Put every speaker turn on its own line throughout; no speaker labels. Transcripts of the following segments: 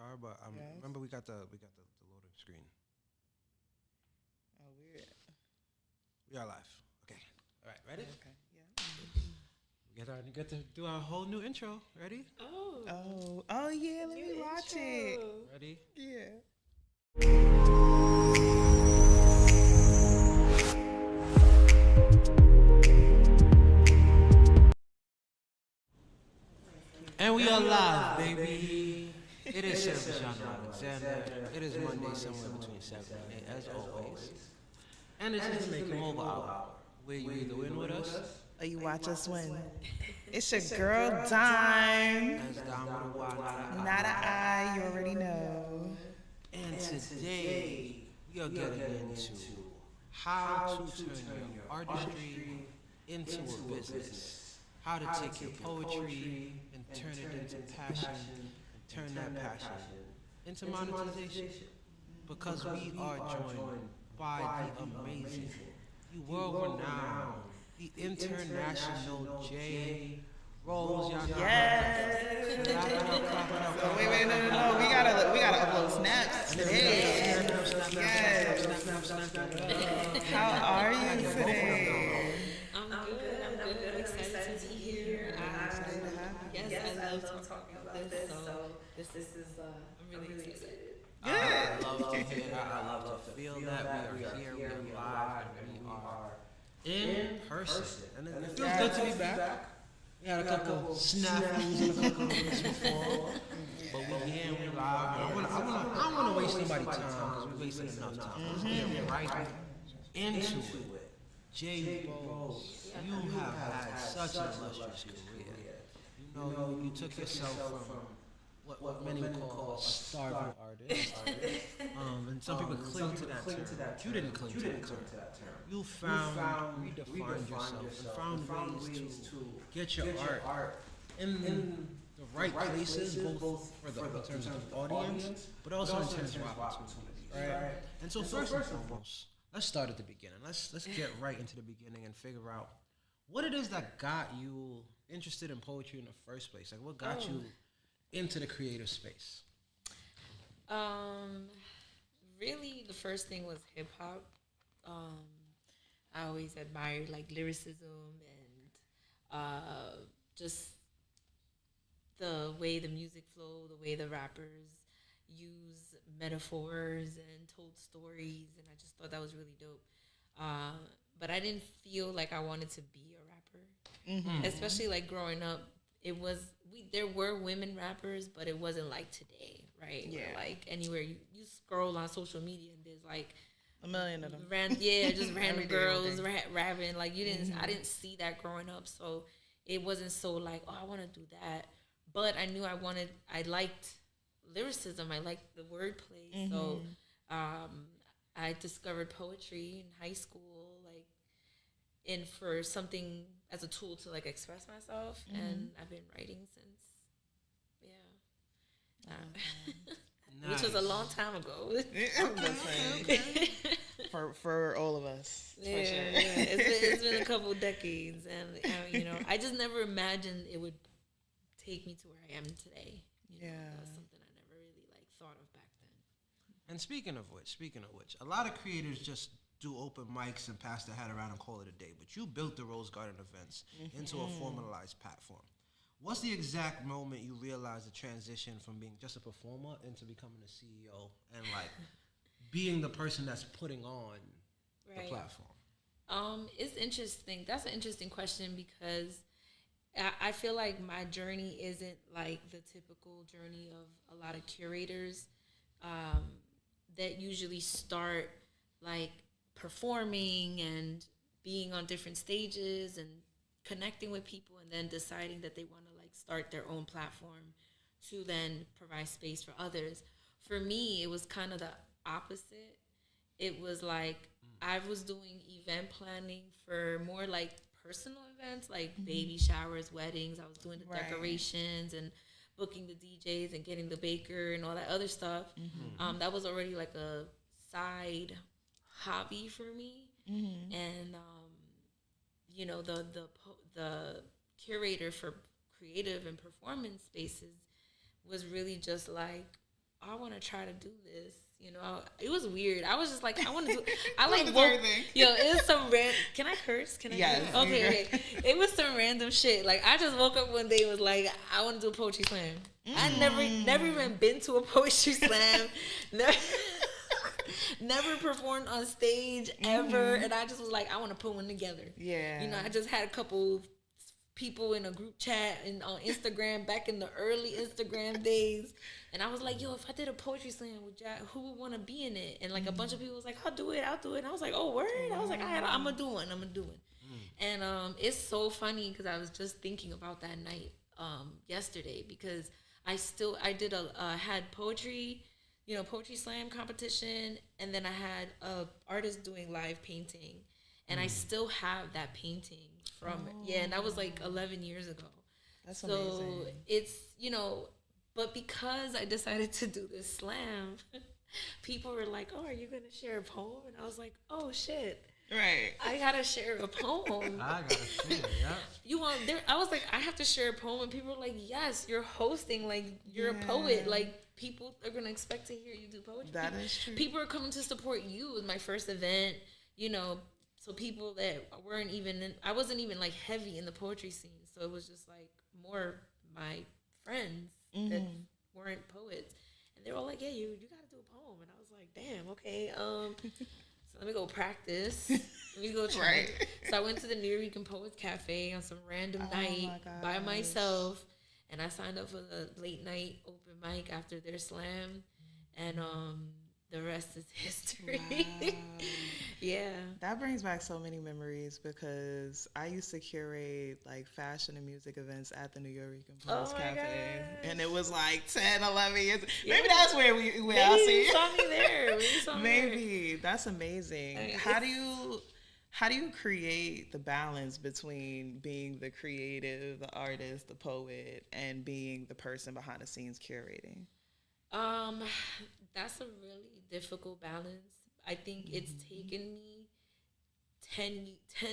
are, but remember we got the loading screen.
Oh, weird.
We are live. Okay. All right. Ready?
Okay. Yeah.
We get to do our whole new intro. Ready?
Oh yeah. Let me watch it.
Ready?
Yeah.
And we are live, baby. It is Jano Alexander. It is Monday, somewhere between 7 and 8, as always. And it's just the Making Moguls hour, where you either win with us,
or you watch us win. It's your girl Dyme.
That's Dyme with a Y,
not an I. You already know.
And today we are getting into how to turn your artistry into a business. How to take your poetry and turn it into passion, and turn that passion into monetization. Because we are joined by the amazing, the world-renowned, the international JRose.
Yes. Oh, wait, no. We gotta upload snaps today. Yes. How are you today?
I'm good. I'm excited to be here. I love talking about this. So this is I'm really excited.
I love to hear that. I love to feel that. We are here, we are live, and we are in person. And it feels good to be back. We had a couple snafus and a couple of minutes before, but we're here and we're live. I don't want to waste nobody's time because we're wasting enough time. Let's get right into it. JRose, you have had such an illustrious career. You know, you took yourself from what many would call a starving artist, and some people cling to that term. You didn't cling to that term. You redefined yourself, and found ways to get your art in the right places, both in terms of the audience, but also in terms of opportunities, right? And so first and foremost, let's start at the beginning. Let's get right into the beginning and figure out what it is that got you interested in poetry in the first place. Like, what got you into the creative space?
Really, the first thing was hip hop. I always admired like lyricism and just the way the music flow, the way the rappers use metaphors and told stories, and I just thought that was really dope. But I didn't feel like I wanted to be a rapper, especially like growing up. There were women rappers, but it wasn't like today, right?
Yeah.
Where, like anywhere you scroll on social media and there's like
a million of them.
Just random girls rapping. Like I didn't see that growing up, so it wasn't so like, oh, I want to do that. But I knew I liked lyricism. I liked the wordplay. So I discovered poetry in high school, like, and for something as a tool to like express myself, and I've been writing since.
Nice.
Which was a long time ago.
for all of us.
Yeah. It's been a couple decades, and I just never imagined it would take me to where I am today. That was something I never really like thought of back then.
And speaking of which, a lot of creators just do open mics and pass their hat around and call it a day. But you built the Rose Garden events into a formalized platform. What's the exact moment you realized the transition from being just a performer into becoming a CEO and like being the person that's putting on the platform?
It's interesting. That's an interesting question because I feel like my journey isn't like the typical journey of a lot of curators that usually start like performing and being on different stages and connecting with people and then deciding that they want to like start their own platform to then provide space for others. For me, it was kind of the opposite. It was like I was doing event planning for more like personal events, like baby showers, weddings. I was doing the decorations and booking the DJs and getting the baker and all that other stuff. That was already like a side hobby for me. And the curator for creative and performance spaces was really just like I want to try to do this. You know, it was weird. I was just like, I want to do. I like Yo, it was some random. Can I curse? Can I?
Yes.
Okay. It was some random shit. Like I just woke up one day and was like, I want to do a poetry slam. I never even been to a poetry slam. Never performed on stage ever, and I just was like, I want to put one together.
Yeah.
You know, I just had a couple people in a group chat and on Instagram back in the early Instagram days, and I was like, yo, if I did a poetry slam, who would want to be in it? And like a bunch of people was like, I'll do it. And I was like, oh, word. I was like, I'm gonna do one. And it's so funny because I was just thinking about that night yesterday, because I did had poetry, you know, poetry slam competition, and then I had a artist doing live painting, and I still have that painting from and that was like 11 years ago.
That's
so
amazing.
It's, you know, but because I decided to do this slam, people were like, oh, are you gonna share a poem? And I was like, oh shit,
right,
I gotta share a poem.
I gotta share, yeah.
You want there? I was like, I have to share a poem, and people were like, yes, you're hosting, like you're a poet, like people are gonna expect to hear you do poetry.
That is true.
People are coming to support you with my first event, you know. So people that weren't even I wasn't even like heavy in the poetry scene, so it was just like more my friends that weren't poets, and they were all like, yeah, you gotta do a poem, and I was like, damn, okay, so let me go practice. Let me go try.
Right.
So I went to the Nuyorican Poets Cafe on some random night by myself, and I signed up for the late night open mic after their slam, and the rest is history.
Wow.
Yeah.
That brings back so many memories, because I used to curate like fashion and music events at the Nuyorican Poets Cafe.
Gosh.
And it was like 10, 11 years.
Yeah.
Maybe that's where I'll see
you saw me there.
Maybe. That's amazing. How do you create the balance between being the creative, the artist, the poet, and being the person behind the scenes curating?
That's a really difficult balance. I think it's taken me 10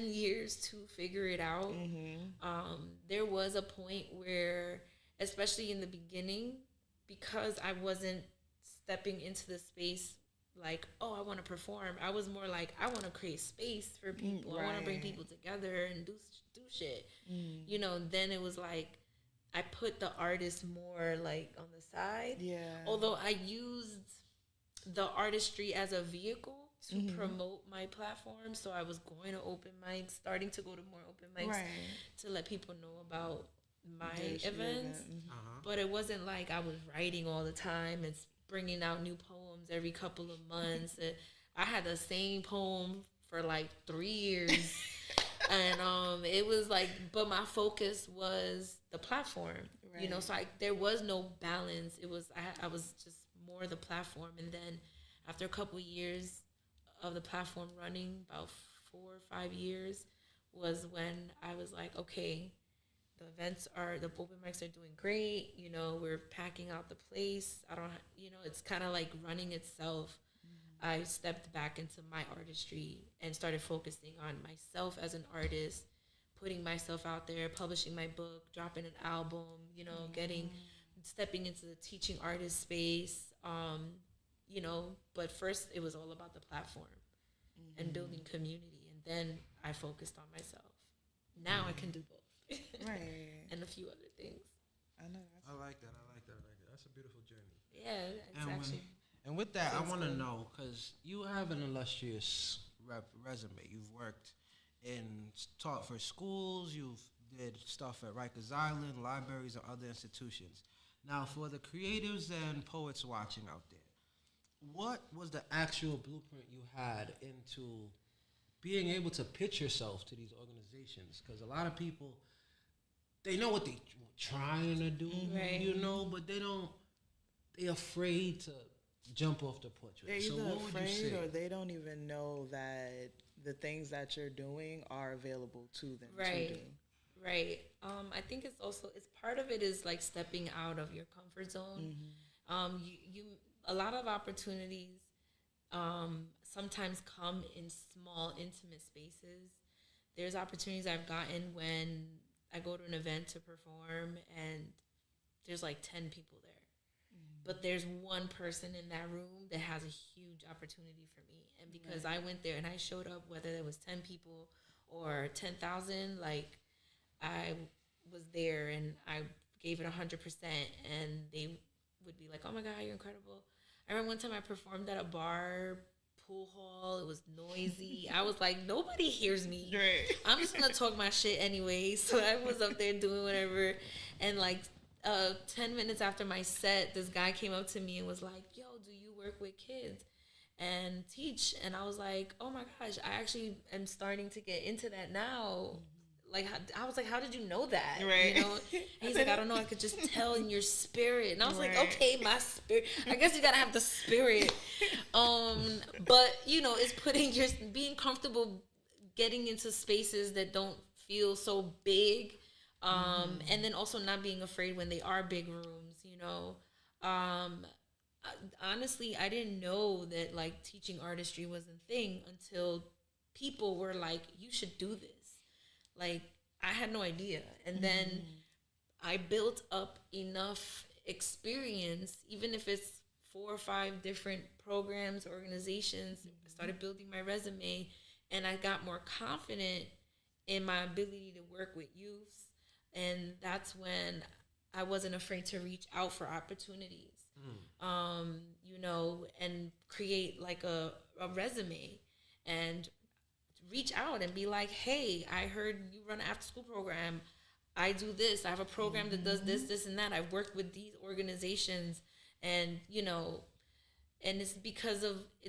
years to figure it out. There was a point where, especially in the beginning, because I wasn't stepping into the space like, oh, I want to perform. I was more like, I want to create space for people. I want to bring people together and do shit. You know, then it was like, I put the artist more like on the side. Yeah. Although I used the artistry as a vehicle to promote my platform. So I was going to open mics, starting to go to more open mics to let people know about my events. But it wasn't like I was writing all the time and bringing out new poems every couple of months. I had the same poem for like 3 years. And it was like, but my focus was the platform, you know, so there was no balance. It was, I was just more the platform. And then after a couple years of the platform running, about 4 or 5 years, was when I was like, okay, the open mics are doing great. You know, we're packing out the place. It's kind of like running itself. I stepped back into my artistry and started focusing on myself as an artist, putting myself out there, publishing my book, dropping an album, you know, stepping into the teaching artist space, you know, but first it was all about the platform and building community. And then I focused on myself. Now I can do both. And a few other things.
I like that. That's a beautiful journey.
Yeah, it's actually...
And with that, I want to know, because you have an illustrious resume. You've worked taught for schools. You've did stuff at Rikers Island, libraries, and other institutions. Now, for the creatives and poets watching out there, what was the actual blueprint you had into being able to pitch yourself to these organizations? Because a lot of people, they know what they're trying to do, you know, but they're afraid to jump off the porch.
They're either afraid or they don't even know that the things that you're doing are available to them to do.
Right. I think it's part of it is like stepping out of your comfort zone. You a lot of opportunities sometimes come in small, intimate spaces. There's opportunities I've gotten when I go to an event to perform and there's like 10 people there. but there's one person in that room that has a huge opportunity for me. And because I went there and I showed up, whether there was 10 people or 10,000, like I was there and I gave it 100%, and they would be like, oh my God, you're incredible. I remember one time I performed at a bar pool hall. It was noisy. I was like, nobody hears me.
Right.
I'm just gonna talk my shit anyway. So I was up there doing whatever, and like 10 minutes after my set, this guy came up to me and was like, yo, do you work with kids and teach? And I was like, oh my gosh, I actually am starting to get into that now. Like, I was like, how did you know that?
Right.
You know? And he's like, I don't know. I could just tell in your spirit. And I was like, okay, my spirit. I guess you got to have the spirit. But, you know, it's being comfortable getting into spaces that don't feel so big. And then also not being afraid when they are big rooms, you know. Honestly, I didn't know that, like, teaching artistry was a thing until people were like, you should do this. Like, I had no idea. And then I built up enough experience, even if it's 4 or 5 different programs, organizations. I started building my resume, and I got more confident in my ability to work with youths. And that's when I wasn't afraid to reach out for opportunities, you know, and create like a resume and reach out and be like, hey, I heard you run an after school program. I do this. I have a program that does this, this, and that. I've worked with these organizations, and, you know, and it's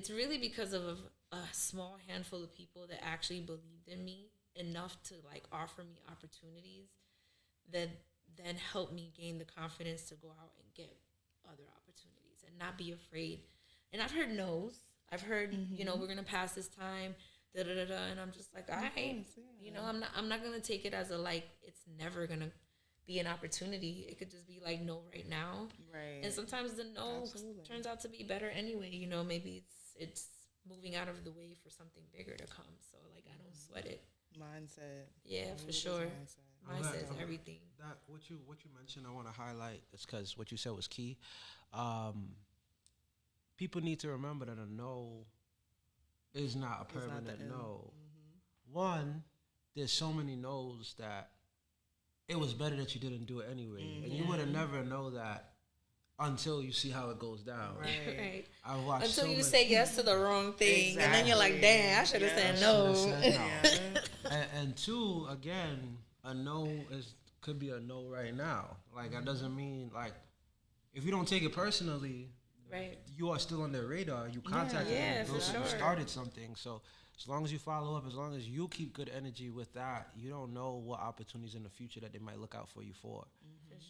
really because of a small handful of people that actually believed in me enough to like offer me opportunities that then helped me gain the confidence to go out and get other opportunities and not be afraid. And I've heard no's. I've heard, you know, we're going to pass this time, and I'm just like, all right, you know, I'm not gonna take it as a like it's never gonna be an opportunity. It could just be like no right now,
right?
And sometimes the no turns out to be better anyway. You know, maybe it's moving out of the way for something bigger to come. So like I don't sweat it.
Mindset,
yeah, for sure. Mindset is everything.
That what you mentioned, I want to highlight is because what you said was key. People need to remember that a no is not a permanent no. One, there's so many no's that it was better that you didn't do it anyway. And you would have never know that until you see how it goes down.
Right.
I watched
until you say yes to the wrong thing, and then you're like, damn, I should have said no.
And two, again, a no could be a no right now. Like, that doesn't mean, like, if you don't take it personally,
right,
you are still on their radar. You contacted them.
for sure.
You started something. So as long as you follow up, as long as you keep good energy with that, you don't know what opportunities in the future that they might look out for you for.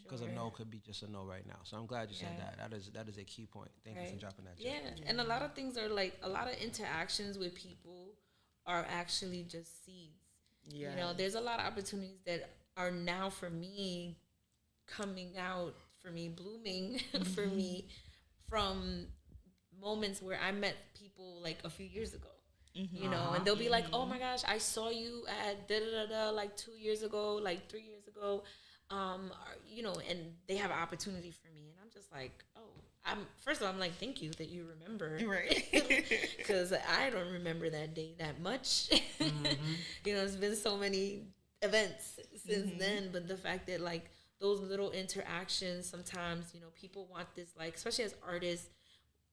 Because a no could be just a no right now. So I'm glad you said that. That is a key point. Thank you for dropping that.
Yeah, and a lot of things are like, a lot of interactions with people are actually just seeds. Yeah. You know, there's a lot of opportunities that are now for me coming out, for me blooming, for me, from moments where I met people like a few years ago, you know, and they'll be like, oh my gosh, I saw you at da-da-da-da like 2 years ago, like 3 years ago, you know, and they have an opportunity for me. And I'm just like, oh, first of all, I'm like, thank you that you remember. Right. Because I don't remember that day that much. You know, it's been so many events since then, but the fact that like, those little interactions, sometimes, you know, people want this, like, especially as artists,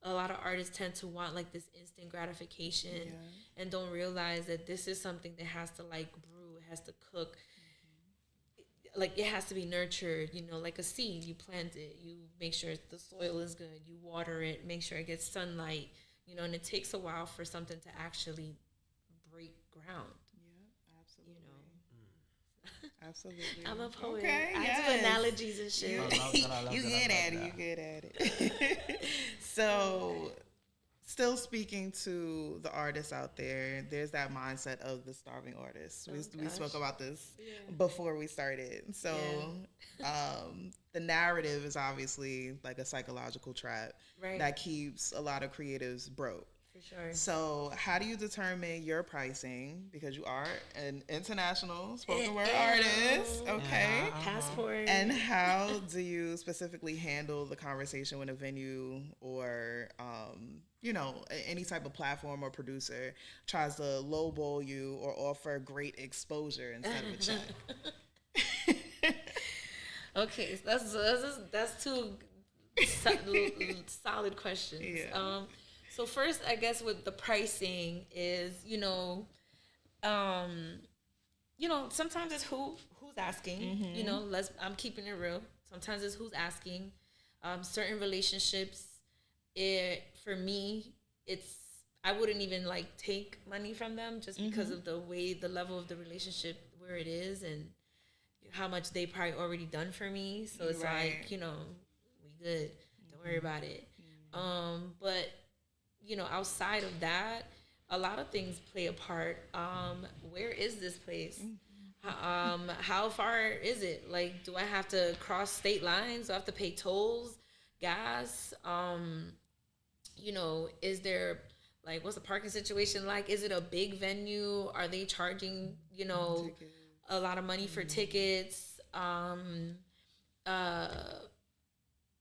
a lot of artists tend to want like this instant gratification and don't realize that this is something that has to like brew, it has to cook, like it has to be nurtured, you know, like a seed. You plant it, you make sure the soil is good, you water it, make sure it gets sunlight, you know, and it takes a while for something to actually break ground.
Absolutely.
I'm a poet.
Okay,
I do analogies and shit.
You good at it. You good at it. So, still speaking to the artists out there, there's that mindset of the starving artist. We spoke about this before we started. So, the narrative is obviously like a psychological trap that keeps a lot of creatives broke.
For sure.
So how do you determine your pricing? Because you are an international spoken word artist, okay?
Passport.
And how do you specifically handle the conversation when a venue or, any type of platform or producer tries to lowball you or offer great exposure instead of a check?
Okay, that's two solid questions.
Yeah.
So first, I guess with the pricing is, sometimes it's who's asking.
Mm-hmm.
I'm keeping it real. Sometimes it's who's asking. Certain relationships, for me, I wouldn't even like take money from them just because of the level of the relationship where it is and how much they probably already done for me. So it's like, we good. Don't worry about it. But outside of that, a lot of things play a part. Where is this place? How far is it? Like, do I have to cross state lines? Do I have to pay tolls, gas? Is there, like, what's the parking situation like? Is it a big venue? Are they charging, a lot of money for tickets?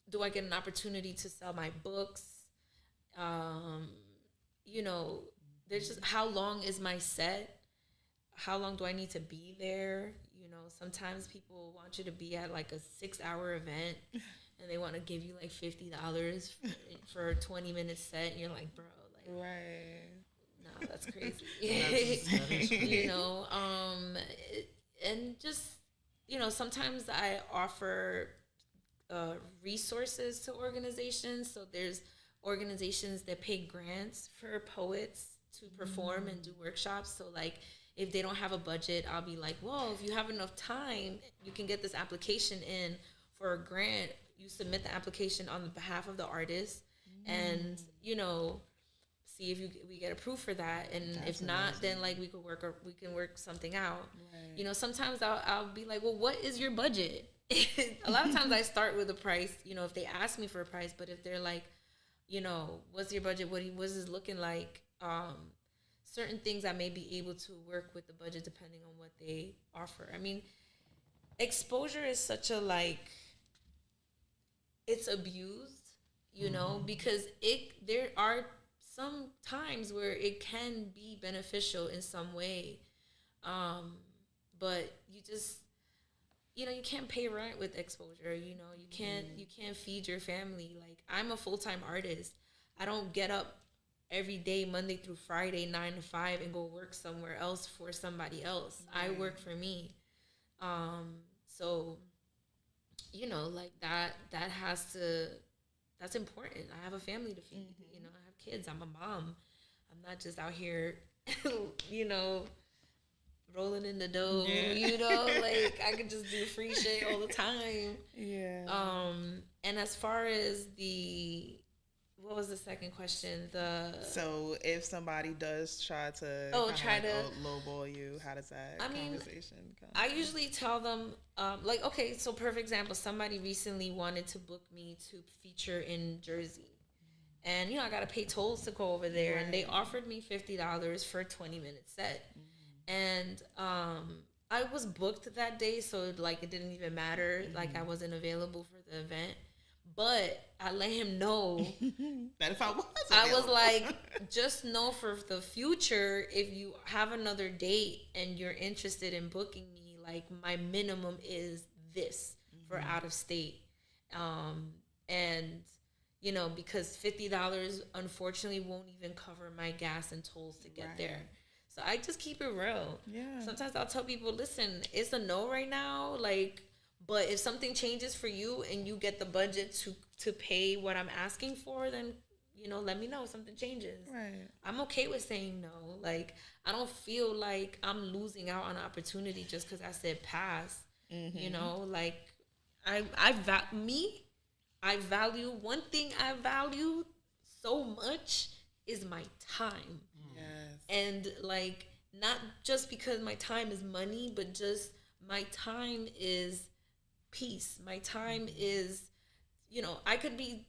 Do I get an opportunity to sell my books? There's just, how long is my set? How long do I need to be there? Sometimes people want you to be at like a 6-hour event and they want to give you like $50 for a 20-minute set. And you're like, bro, like,
Right.
no, that's crazy.
That is crazy.
And just, sometimes I offer resources to organizations. So there's organizations that pay grants for poets to perform and do workshops. So like, if they don't have a budget, I'll be like, well, if you have enough time, you can get this application in for a grant. You submit the application on behalf of the artist and, see if we get approved for that. And
That's
if not,
amazing.
then like we can work something out.
Right.
Sometimes I'll be like, well, what is your budget? A lot of times I start with a price, if they ask me for a price, but if they're like, what's your budget? What is this looking like? Certain things I may be able to work with the budget depending on what they offer. I mean, exposure is such a it's abused, because there are some times where it can be beneficial in some way. But you just, you can't pay rent with exposure. You can't feed your family. Like, I'm a full-time artist. I don't get up every day, Monday through Friday, 9 to 5, and go work somewhere else for somebody else. Right. I work for me. So, like that's important. I have a family to feed. I have kids. I'm a mom. I'm not just out here, rolling in the dough, like I could just do free shit all the time.
Yeah.
And as far as what was the second question?
So if somebody does try to lowball you, how does that conversation come?
I usually tell them, okay, so perfect example, somebody recently wanted to book me to feature in Jersey. And, I got to pay tolls to go over there. Right. And they offered me $50 for a 20-minute set. And I was booked that day, so it didn't even matter. Like, I wasn't available for the event. But I let him know
that if I was available.
I was like, just know for the future, if you have another date and you're interested in booking me, like, my minimum is this for out of state. And, because $50 unfortunately won't even cover my gas and tolls to get there. So I just keep it real. Yeah. Sometimes I'll tell people, listen, it's a no right now. Like, but if something changes for you and you get the budget to pay what I'm asking for, then, let me know if something changes. Right. I'm okay with saying no. Like, I don't feel like I'm losing out on an opportunity just because I said pass. Like, I value, one thing I value so much is my time. Yes. And, like, not just because my time is money, but just my time is peace. My time is, I could be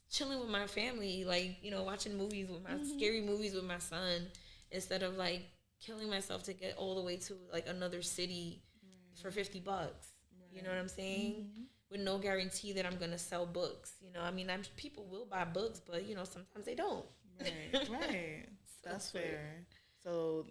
chilling with my family, like, you know, watching movies with my scary movies with my son, instead of like killing myself to get all the way to like another city for $50. You know what I'm saying? With no guarantee that I'm gonna sell books. You know, I mean, people will buy books, but you know, sometimes they don't.
Right.
So
That's fair. So,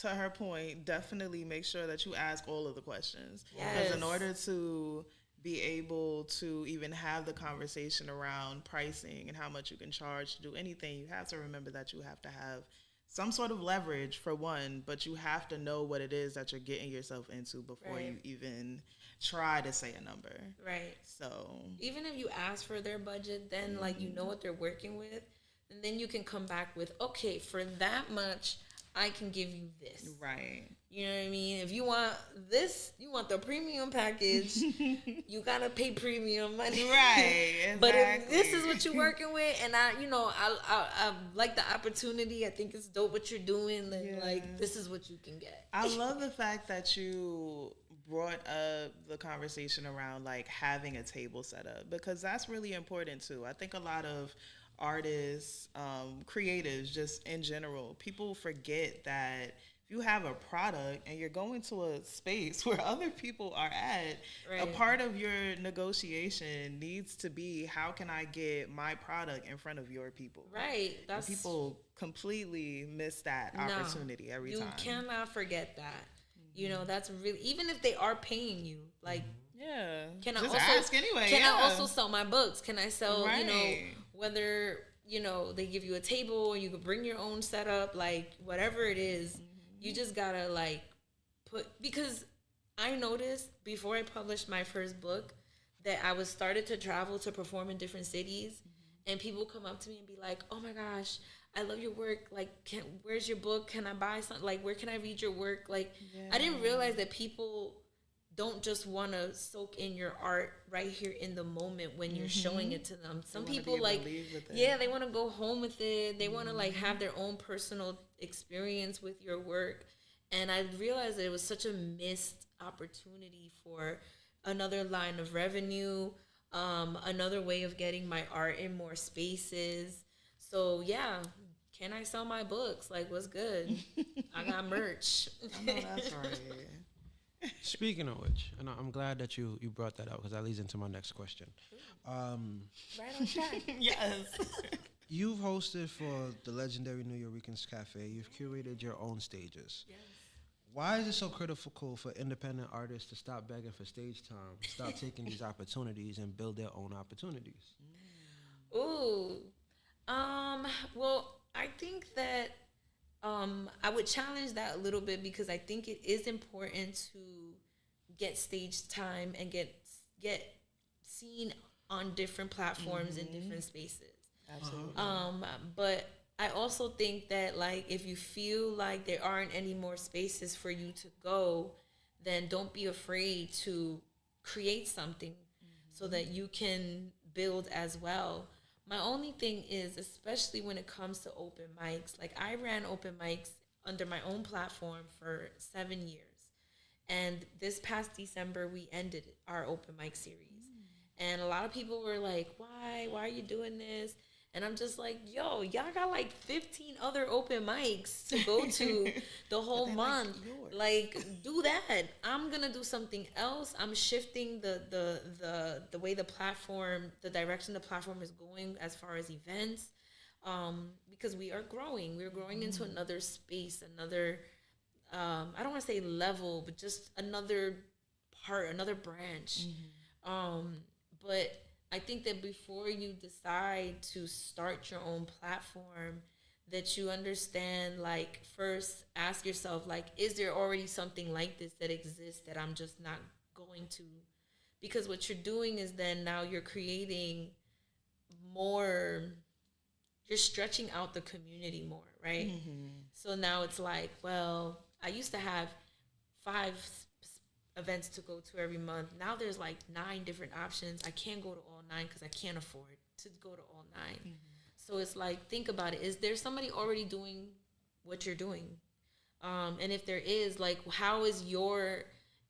to her point, definitely make sure that you ask all of the questions. Because in order to be able to even have the conversation around pricing and how much you can charge to do anything, you have to remember that you have to have some sort of leverage for one, but you have to know what it is that you're getting yourself into before you even try to say a number.
Right.
So
even if you ask for their budget, then like you know what they're working with, and then you can come back with, okay, for that much, I can give you this.
Right.
You know what I mean? If you want this, you want the premium package, you gotta pay premium money.
Right. Exactly.
But if this is what you're working with, and I like the opportunity. I think it's dope what you're doing. Then like this is what you can get.
I love the fact that you brought up the conversation around like having a table set up, because that's really important too. I think a lot of artists, creatives, just in general, people forget that if you have a product and you're going to a space where other people are at, a part of your negotiation needs to be, how can I get my product in front of your people?
Right.
And people completely miss that opportunity every time.
You cannot forget that. You know, that's really, even if they are paying you, like, can
just
I also
ask anyway?
Can I also sell my books? Can I sell, you know, whether, you know, they give you a table or you could bring your own setup, like whatever it is, you just gotta like because I noticed before I published my first book that I was started to travel to perform in different cities, and people come up to me and be like, oh my gosh, I love your work. Like, where's your book? Can I buy something? Like, where can I read your work? Like, I didn't realize that people don't just want to soak in your art right here in the moment when you're showing it to them. Some people like, they want to go home with it. They want to like have their own personal experience with your work. And I realized that it was such a missed opportunity for another line of revenue, another way of getting my art in more spaces. So yeah, can I sell my books? Like, what's good? I got merch.
I know that's right.
Speaking of which, and I'm glad that you brought that up, because that leads into my next question.
Right on track.
Yes.
You've hosted for the legendary Nuyorican's Cafe. You've curated your own stages.
Yes.
Why is it so critical for independent artists to stop begging for stage time, stop taking these opportunities, and build their own opportunities?
Ooh. Well, I think that I would challenge that a little bit, because I think it is important to get stage time and get seen on different platforms in different spaces.
Absolutely.
But I also think that like if you feel like there aren't any more spaces for you to go, then don't be afraid to create something so that you can build as well. My only thing is, especially when it comes to open mics, like I ran open mics under my own platform for 7 years. And this past December, we ended our open mic series. And a lot of people were like, why are you doing this? And I'm just like, yo, y'all got like 15 other open mics to go to the whole month. Like, do that. I'm gonna do something else. I'm shifting the way the platform, the direction the platform is going as far as events, because we are growing. We're growing into another space, another I don't want to say level, but just another part, another branch. But I think that before you decide to start your own platform, that you understand, like, first ask yourself, like, is there already something like this that exists that I'm just not going to? Because what you're doing is then now you're creating more, you're stretching out the community more, right? So now it's like, well, I used to have 5 events to go to every month. Now there's like 9 different options. I can't go to all 9 because I can't afford to go to all 9. So it's like, think about it. Is there somebody already doing what you're doing? And if there is, like, how is your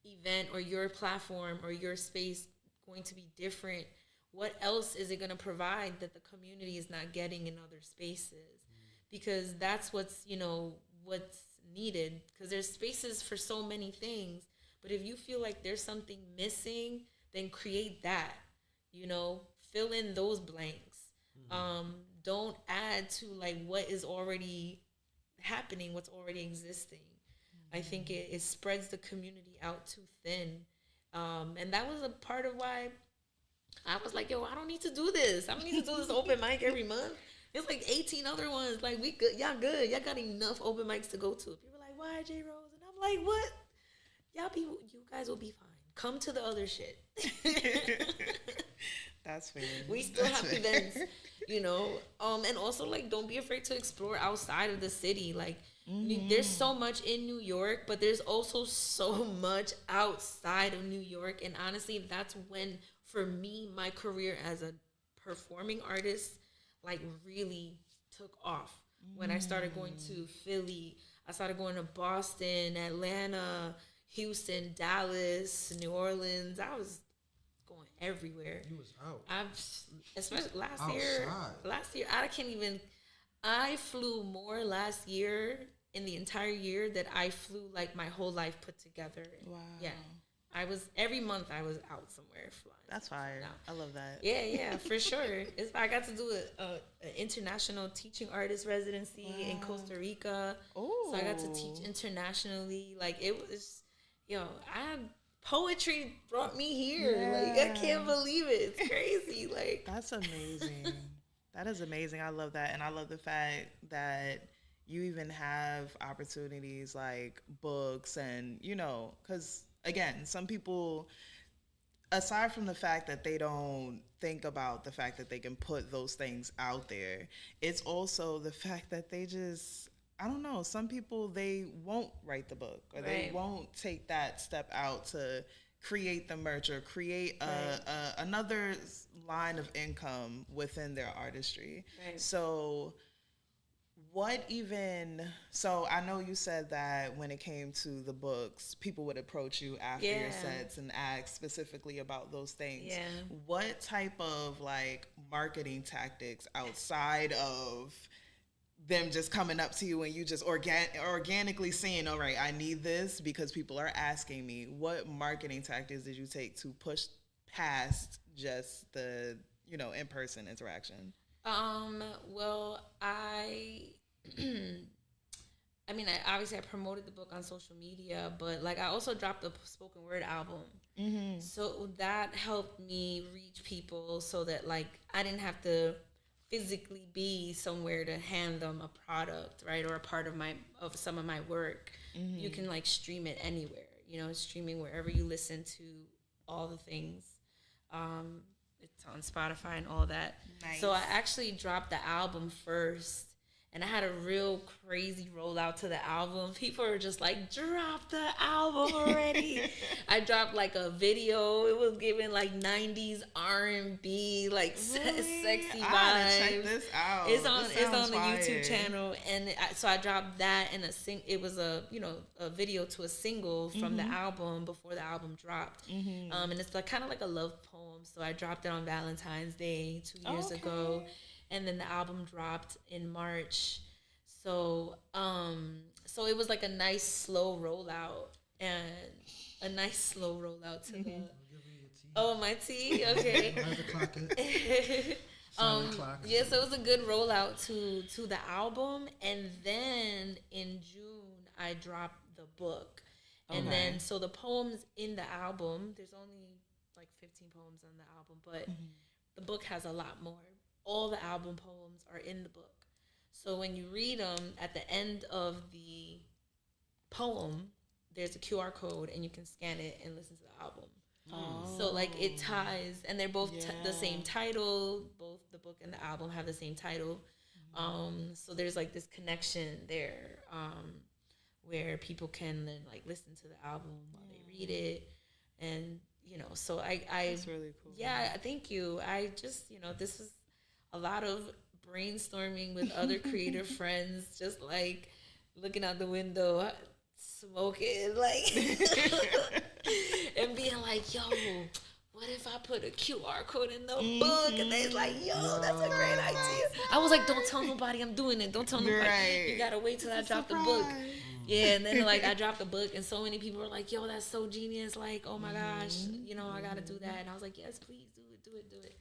event or your platform or your space going to be different what else is it going to provide that the community is not getting in other spaces? Because that's what's, you know, what's needed. Because there's spaces for so many things. But if you feel like there's something missing, then create that, you know, fill in those blanks. Don't add to like what is already happening, what's already existing. I think it spreads the community out too thin. And that was a part of why I was like, yo, I don't need to do this. I don't need to do this open mic every month. There's like 18 other ones. Like, we good. Y'all good. Y'all got enough open mics to go to. People are like, why JRose? And I'm like, what? You guys will be fine. Come to the other shit.
That's fair.
We still have events, you know. And also, like, don't be afraid to explore outside of the city. Like, there's so much in New York, but there's also so much outside of New York. And honestly, that's when, for me, my career as a performing artist, like, really took off. When I started going to Philly, I started going to Boston, Atlanta, Houston, Dallas, New Orleans. I was going everywhere.
You was out.
Especially last
Outside.
year, I flew more last year, in the entire year, that I flew like my whole life put together.
Wow.
Yeah. Every month I was out somewhere flying.
That's fire.
Now.
I love that.
Yeah, for sure. I got to do an international teaching artist residency in Costa Rica.
Oh.
So I got to teach internationally. Like, it was, poetry brought me here.
Yeah.
Like, I can't believe it. It's crazy. Like,
that's amazing. That is amazing. I love that. And I love the fact that you even have opportunities like books and, you know, because, again, some people, aside from the fact that they don't think about the fact that they can put those things out there, it's also the fact that they just, I don't know, some people, they won't write the book, or they won't take that step out to create the merch or create another line of income within their artistry.
Right.
So so I know you said that when it came to the books, people would approach you after your sets and ask specifically about those things.
Yeah.
What type of like marketing tactics, outside of them just coming up to you and you just organically saying, all right, I need this because people are asking me, what marketing tactics did you take to push past just the, you know, in-person interaction?
Well, I obviously I promoted the book on social media, but like I also dropped a spoken word album. Mm-hmm. So that helped me reach people so that like I didn't have to physically be somewhere to hand them a product, right? Or a part of some of my work. Mm-hmm. You can like stream it anywhere, you know, streaming wherever you listen to all the things. It's on Spotify and all that. Nice. So I actually dropped the album first, and I had a real crazy rollout to the album. People were just like, drop the album already. I dropped like a video. It was giving like 90s R&B, like sexy vibes.
I gotta check this out.
It's on the YouTube channel. And so I dropped that, and it was a video to a single from the album before the album dropped. Mm-hmm. And it's like kind of like a love poem. So I dropped it on Valentine's Day 2 years ago. And then the album dropped in March. So it was like a nice slow rollout to the... Oh, my tea? Okay. So it was a good rollout to the album. And then in June, I dropped the book. And then, so the poems in the album, there's only like 15 poems on the album, but the book has a lot more. All the album poems are in the book. So when you read them, at the end of the poem, there's a QR code, and you can scan it and listen to the album. Oh. So like it ties, and they're both the same title. Both the book and the album have the same title. So there's like this connection there, where people can then like listen to the album while they read it, and so
That's really cool.
Yeah, thank you. I just this is a lot of brainstorming with other creative friends, just like looking out the window, smoking, like, and being like, yo, what if I put a QR code in the book? And they're like, yo, that's a great idea. I was like, don't tell nobody I'm doing it. Don't tell nobody.
Right.
You gotta wait till I drop the book. Yeah, and then like I dropped the book, and so many people were like, "Yo, that's so genius!" Like, oh my gosh, you know, I gotta do that. And I was like, "Yes, please do it."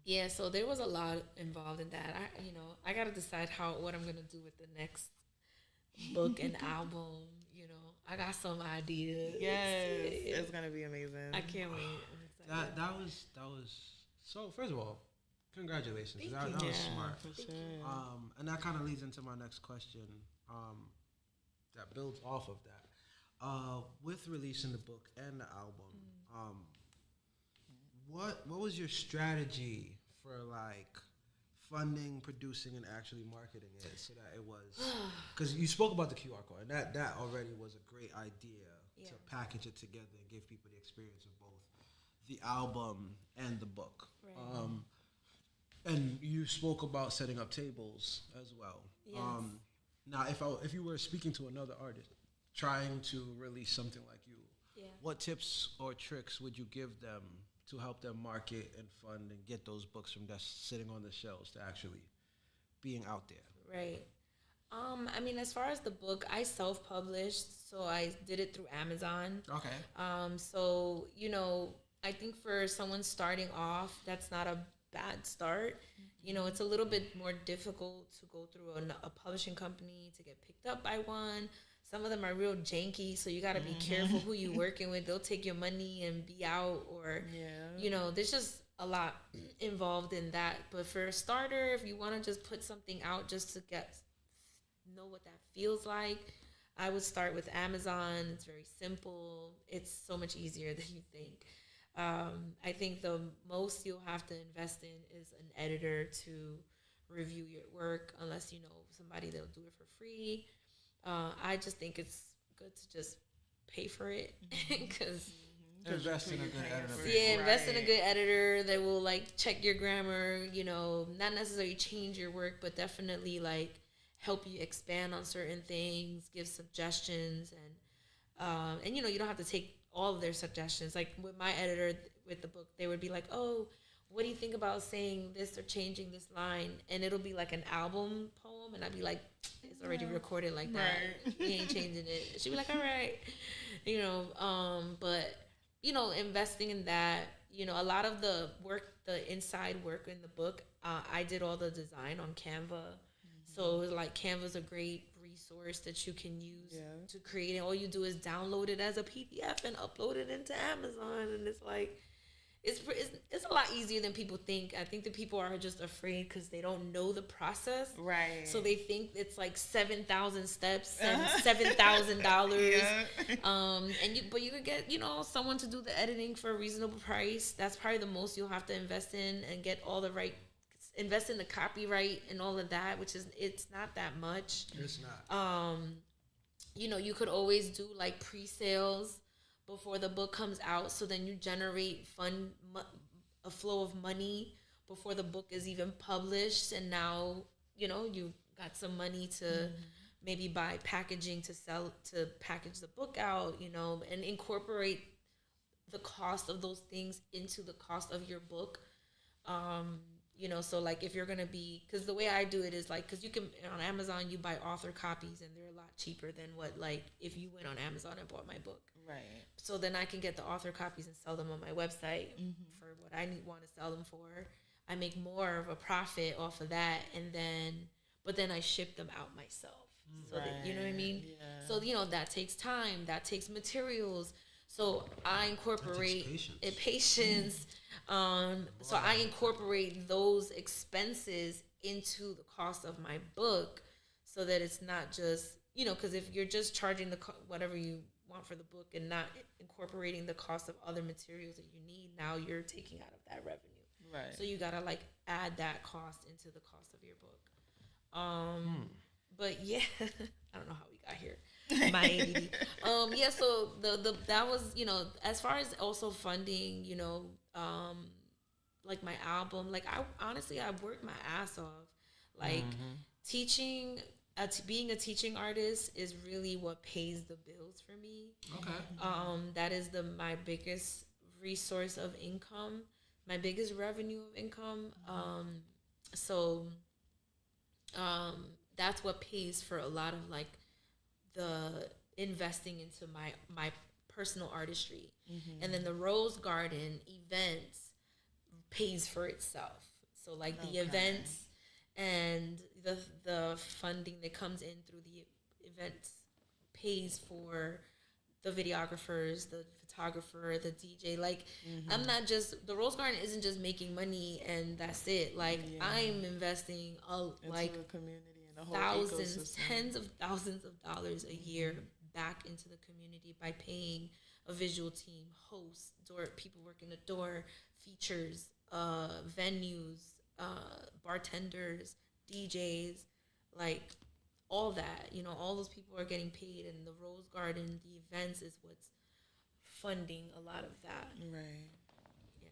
Yeah, so there was a lot involved in that. I gotta decide what I'm gonna do with the next book and album. You know, I got some ideas.
Yes, it's gonna be amazing.
I can't wait.
That was so. First of all, congratulations. That was smart.
For sure.
And that kind of leads into my next question. That builds off of that. With releasing the book and the album, what was your strategy for like funding, producing, and actually marketing it so that it was? Because you spoke about the QR code, and that already was a great idea to package it together and give people the experience of both the album and the book. Right. And you spoke about setting up tables as well.
Yes.
Now, if you were speaking to another artist trying to release something like you, what tips or tricks would you give them to help them market and fund and get those books from just sitting on the shelves to actually being out there?
Right. I mean, as far as the book, I self-published, so I did it through Amazon.
Okay.
So, you know, I think for someone starting off, that's not a bad start. You know, it's a little bit more difficult to go through a publishing company to get picked up by one. Some of them are real janky, so you got to be careful who you're working with. They'll take your money and be out, or, you know, there's just a lot involved in that. But for a starter, if you want to just put something out just to know what that feels like, I would start with Amazon. It's very simple. It's so much easier than you think. I think the most you'll have to invest in is an editor to review your work, unless you know somebody that'll do it for free. I just think it's good to just pay for it, because
invest in a good editor.
Yeah, invest in a good editor that will like check your grammar. You know, not necessarily change your work, but definitely like help you expand on certain things, give suggestions, and you know, you don't have to take all of their suggestions. Like with my editor with the book, they would be like, "Oh, what do you think about saying this or changing this line?" And it'll be like an album poem, and I'd be like, "It's already recorded like that. We ain't changing it." She'd be like, "All right," you know. But you know, investing in that, you know, a lot of the work, the inside work in the book, I did all the design on Canva. So it was like Canva's a great resource that you can use to create it. All you do is download it as a PDF and upload it into Amazon, and it's like it's a lot easier than people think. I think that people are just afraid because they don't know the process. Right. So they think it's like 7,000 steps and $7,000. But you could get, you know, someone to do the editing for a reasonable price. That's probably the most you'll have to invest in, and get all the right. Invest in the copyright and all of that, which is, it's not that much.
It's not.
You know, you could always do like pre-sales before the book comes out, so then you generate a flow of money before the book is even published, and now, you know, you got some money to maybe buy packaging to package the book out, you know, and incorporate the cost of those things into the cost of your book. You know, so like if you're going to because the way I do it is like, because you can, on Amazon, you buy author copies and they're a lot cheaper than what, like if you went on Amazon and bought my book. Right. So then I can get the author copies and sell them on my website for what I want to sell them for. I make more of a profit off of that, but then I ship them out myself. So that, you know what I mean? Yeah. So, you know, that takes time, that takes materials. So I incorporate patience. So I incorporate those expenses into the cost of my book, so that it's not just, you know, because if you're just charging whatever you want for the book and not incorporating the cost of other materials that you need, now you're taking out of that revenue. Right. So you gotta like add that cost into the cost of your book. But yeah, I don't know how we got here. My ADD. Yeah, so that was, you know, as far as also funding, you know, like my album, like I honestly, I worked my ass off, like teaching being a teaching artist is really what pays the bills for me.
Okay.
That is my biggest resource of income, my biggest revenue of income. So that's what pays for a lot of like the investing into my personal artistry. And then the Rose Garden events pays for itself. So like the events and the funding that comes in through the events pays for the videographers, the photographer, the DJ. Like I'm not just, the Rose Garden isn't just making money and that's it. Like I'm investing like
the community and the whole
thousands,
ecosystem.
tens of thousands of dollars a year back into the community by paying a visual team, hosts, people working the door, features, venues, bartenders, DJs, like all that. You know, all those people are getting paid, and the Rose Garden, the events, is what's funding a lot of that.
Right.
Yeah.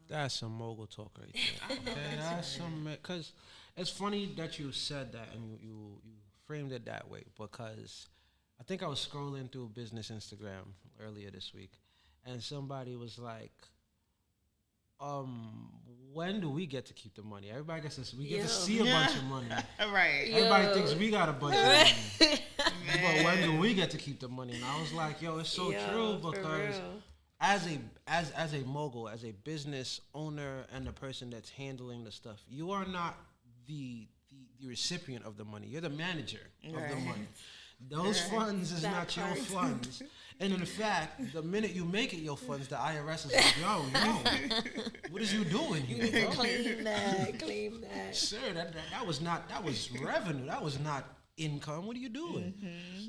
That's some mogul talk right there. Okay, that's some, because it's funny that you said that and you framed it that way, because I think I was scrolling through business Instagram earlier this week, and somebody was like, when do we get to keep the money? Everybody gets to, we get to see a bunch of money.
Right.
Everybody thinks we got a bunch of money. But when do we get to keep the money? And I was like, yo, it's so true, because as a mogul, as a business owner and the person that's handling the stuff, you are not the recipient of the money. You're the manager of the money. Those funds is not your funds. And in fact, the minute you make it your funds, the IRS is like, yo, what is you doing here, bro?
Claim that.
Sir, that was revenue. That was not income. What are you doing?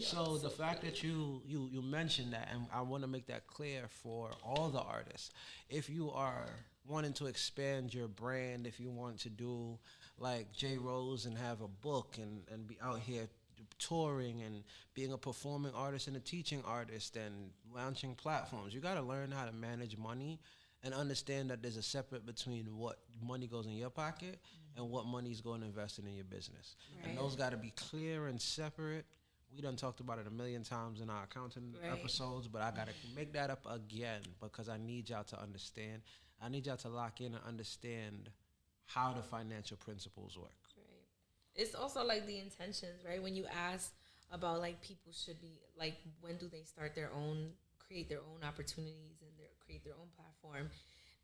So the fact that you mentioned that, and I want to make that clear for all the artists. If you are wanting to expand your brand, if you want to do like JRose and have a book and be out here touring and being a performing artist and a teaching artist and launching platforms, you got to learn how to manage money and understand that there's a separate between what money goes in your pocket and what money's going to invest in your business. And those got to be clear and separate. We done talked about it a million times in our accounting episodes, but I got to make that up again because I need y'all to understand. I need y'all to lock in and understand how the financial principles work.
It's also like the intentions, right? When you ask about like people should be like, when do they start create their own opportunities and create their own platform?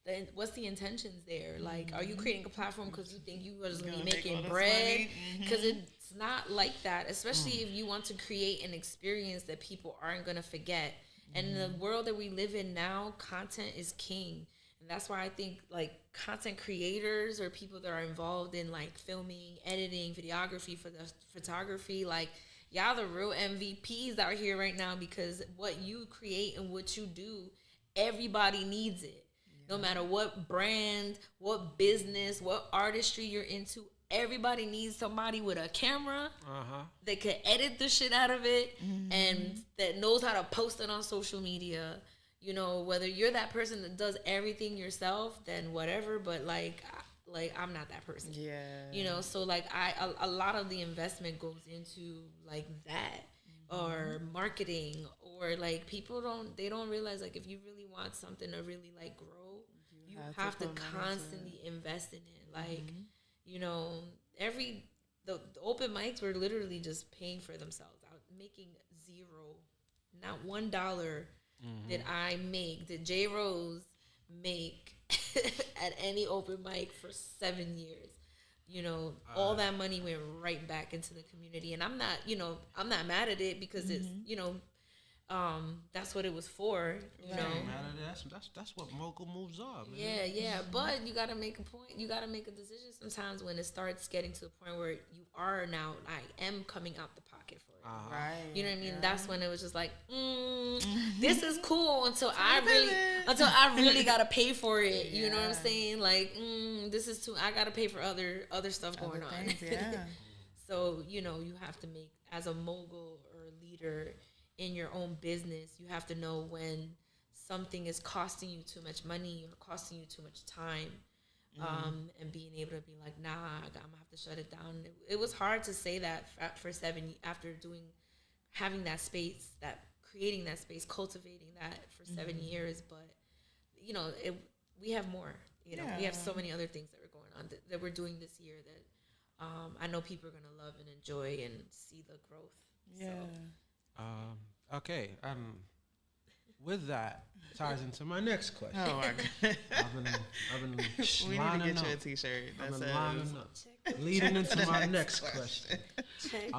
Then what's the intentions there? Like, are you creating a platform because you think you are just gonna be making bread? Because it's not like that. Especially if you want to create an experience that people aren't gonna forget. And in the world that we live in now, content is king. And that's why I think like content creators or people that are involved in like filming, editing, videography, for the photography, like y'all the real MVPs out here right now, because what you create and what you do, everybody needs it. No matter what brand, what business, what artistry you're into, everybody needs somebody with a camera that can edit the shit out of it and that knows how to post it on social media. You know, whether you're that person that does everything yourself, then whatever. But like I'm not that person. Yeah. You know, so like a lot of the investment goes into like that or marketing, or like people don't realize like if you really want something to really like grow, you have to constantly invest in it. Like, you know, the open mics were literally just paying for themselves. I was making zero, not $1. Did JRose make at any open mic for 7 years? You know, all that money went right back into the community. And I'm not mad at it because it's, you know, that's what it was for, you know.
That's what mogul moves are, man.
Yeah. But you gotta make a point. You gotta make a decision sometimes when it starts getting to the point where you are now, I am coming out the pocket for it. Right. You know what I mean? That's when it was just like, this is cool until I really gotta pay for it. You know what I'm saying? Like, this is I gotta pay for other stuff going on. So, you know, you have to make, as a mogul or a leader in your own business, you have to know when something is costing you too much money or costing you too much time, and being able to be like, nah, I'm gonna have to shut it down. It was hard to say that for 7 after having that space, creating that space, cultivating that for 7 years. But you know, we have more. You know, we have so many other things that we're going on that we're doing this year that I know people are gonna love and enjoy and see the growth.
Yeah.
So.
Okay. With that ties into my next question.
Oh my god.
I've been
We need to
lining
get you a
up.
T-shirt that
I've been
says.
lining up. Leading into my next question.
Check.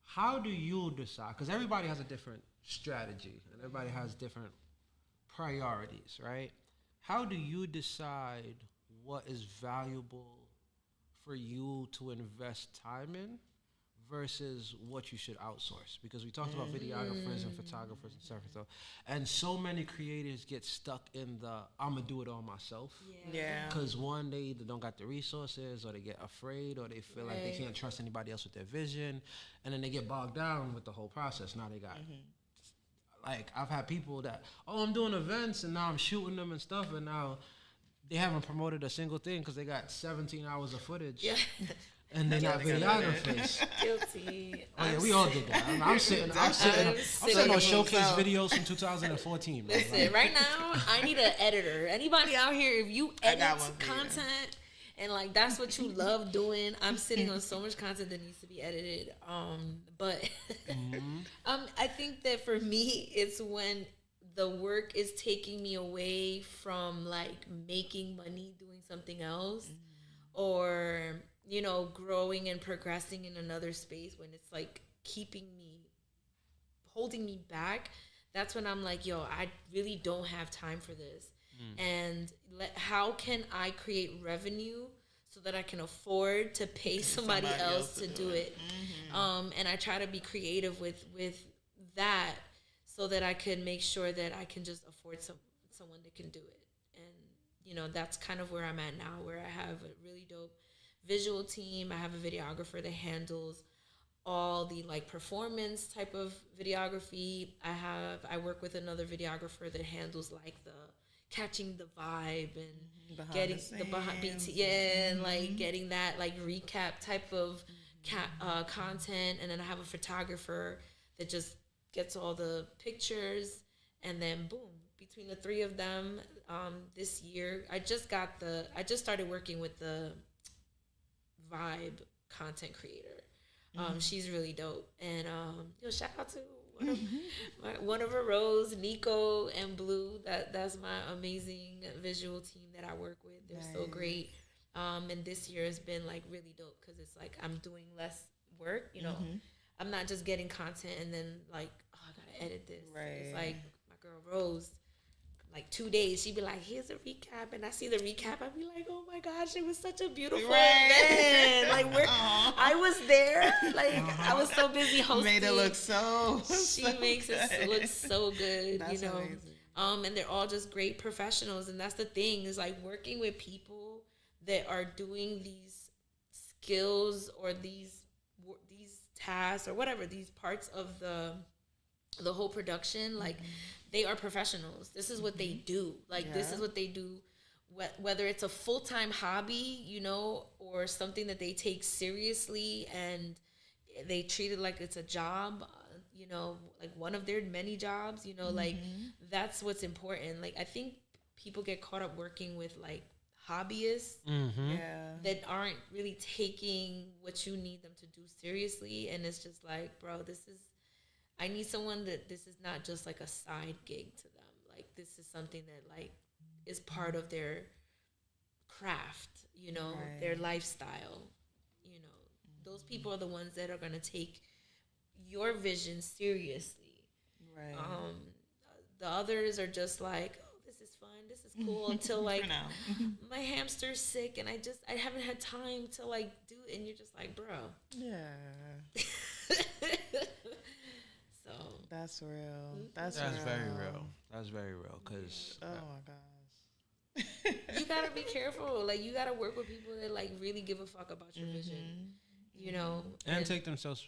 How do you decide? Because everybody has a different strategy and everybody has different priorities, right? How do you decide what is valuable for you to invest time in versus what you should outsource? Because we talked about videographers and photographers and stuff, and so many creators get stuck in the I'm gonna do it all myself.
Yeah.
Because one, they either don't got the resources, or they get afraid, or they feel like they can't trust anybody else with their vision, and then they get bogged down with the whole process. Now they got like, I've had people that, I'm doing events and now I'm shooting them and stuff, and now they haven't promoted a single thing because they got 17 hours of footage. Yeah. And they're not videographers.
Guilty.
Oh yeah, we all did that. I'm sitting on showcase videos from 2014.
Listen, right now I need an editor. Anybody out here, if you edit content and like that's what you love doing, I'm sitting on so much content that needs to be edited. But I think that for me, it's when the work is taking me away from like making money doing something else, or you know, growing and progressing in another space, when it's like holding me back. That's when I'm like, yo, I really don't have time for this. And how can I create revenue so that I can afford to pay somebody else to do it? And I try to be creative with that so that I can make sure that I can just afford someone that can do it. And, you know, that's kind of where I'm at now, where I have a really dope visual team. I have a videographer that handles all the like performance type of videography. I work with another videographer that handles like the catching the vibe and getting the behind BT, and like getting that like recap type of content. And then I have a photographer that just gets all the pictures, and then boom, between the three of them, this year I just started working with the Vibe content creator. She's really dope, and shout out to one of her Rose, Nico, and Blue. That's my amazing visual team that I work with. They're so great. And this year has been like really dope because it's like I'm doing less work. You know, I'm not just getting content and then like, oh, I gotta edit this. Right. It's like my girl Rose. Like 2 days, she'd be like, here's a recap. And I see the recap, I'd be like, oh my gosh, it was such a beautiful event. Like, I was there. Like, I was so busy hosting.
Made it look so
She makes it look so good,
That's
you know.
Amazing.
And they're all just great professionals. And that's the thing, is like working with people that are doing these skills or these tasks or whatever, these parts of the whole production, like, they are professionals. This is what they do. Like, this is what they do, whether it's a full-time hobby, you know, or something that they take seriously and they treat it like it's a job, you know, like one of their many jobs, you know, like that's what's important. Like, I think people get caught up working with like hobbyists that aren't really taking what you need them to do seriously. And it's just like, bro, I need someone that this is not just like a side gig to them. Like, this is something that like is part of their craft, you know, their lifestyle. You know, those people are the ones that are going to take your vision seriously. Right. The others are just like, oh, this is fun, this is cool, until like my hamster's sick and I haven't had time to like do it, and you're just like, bro. Yeah.
That's real.
That's very real. That's very real. Cause
oh my gosh,
you gotta be careful. Like, you gotta work with people that like really give a fuck about your vision. You know,
and take themselves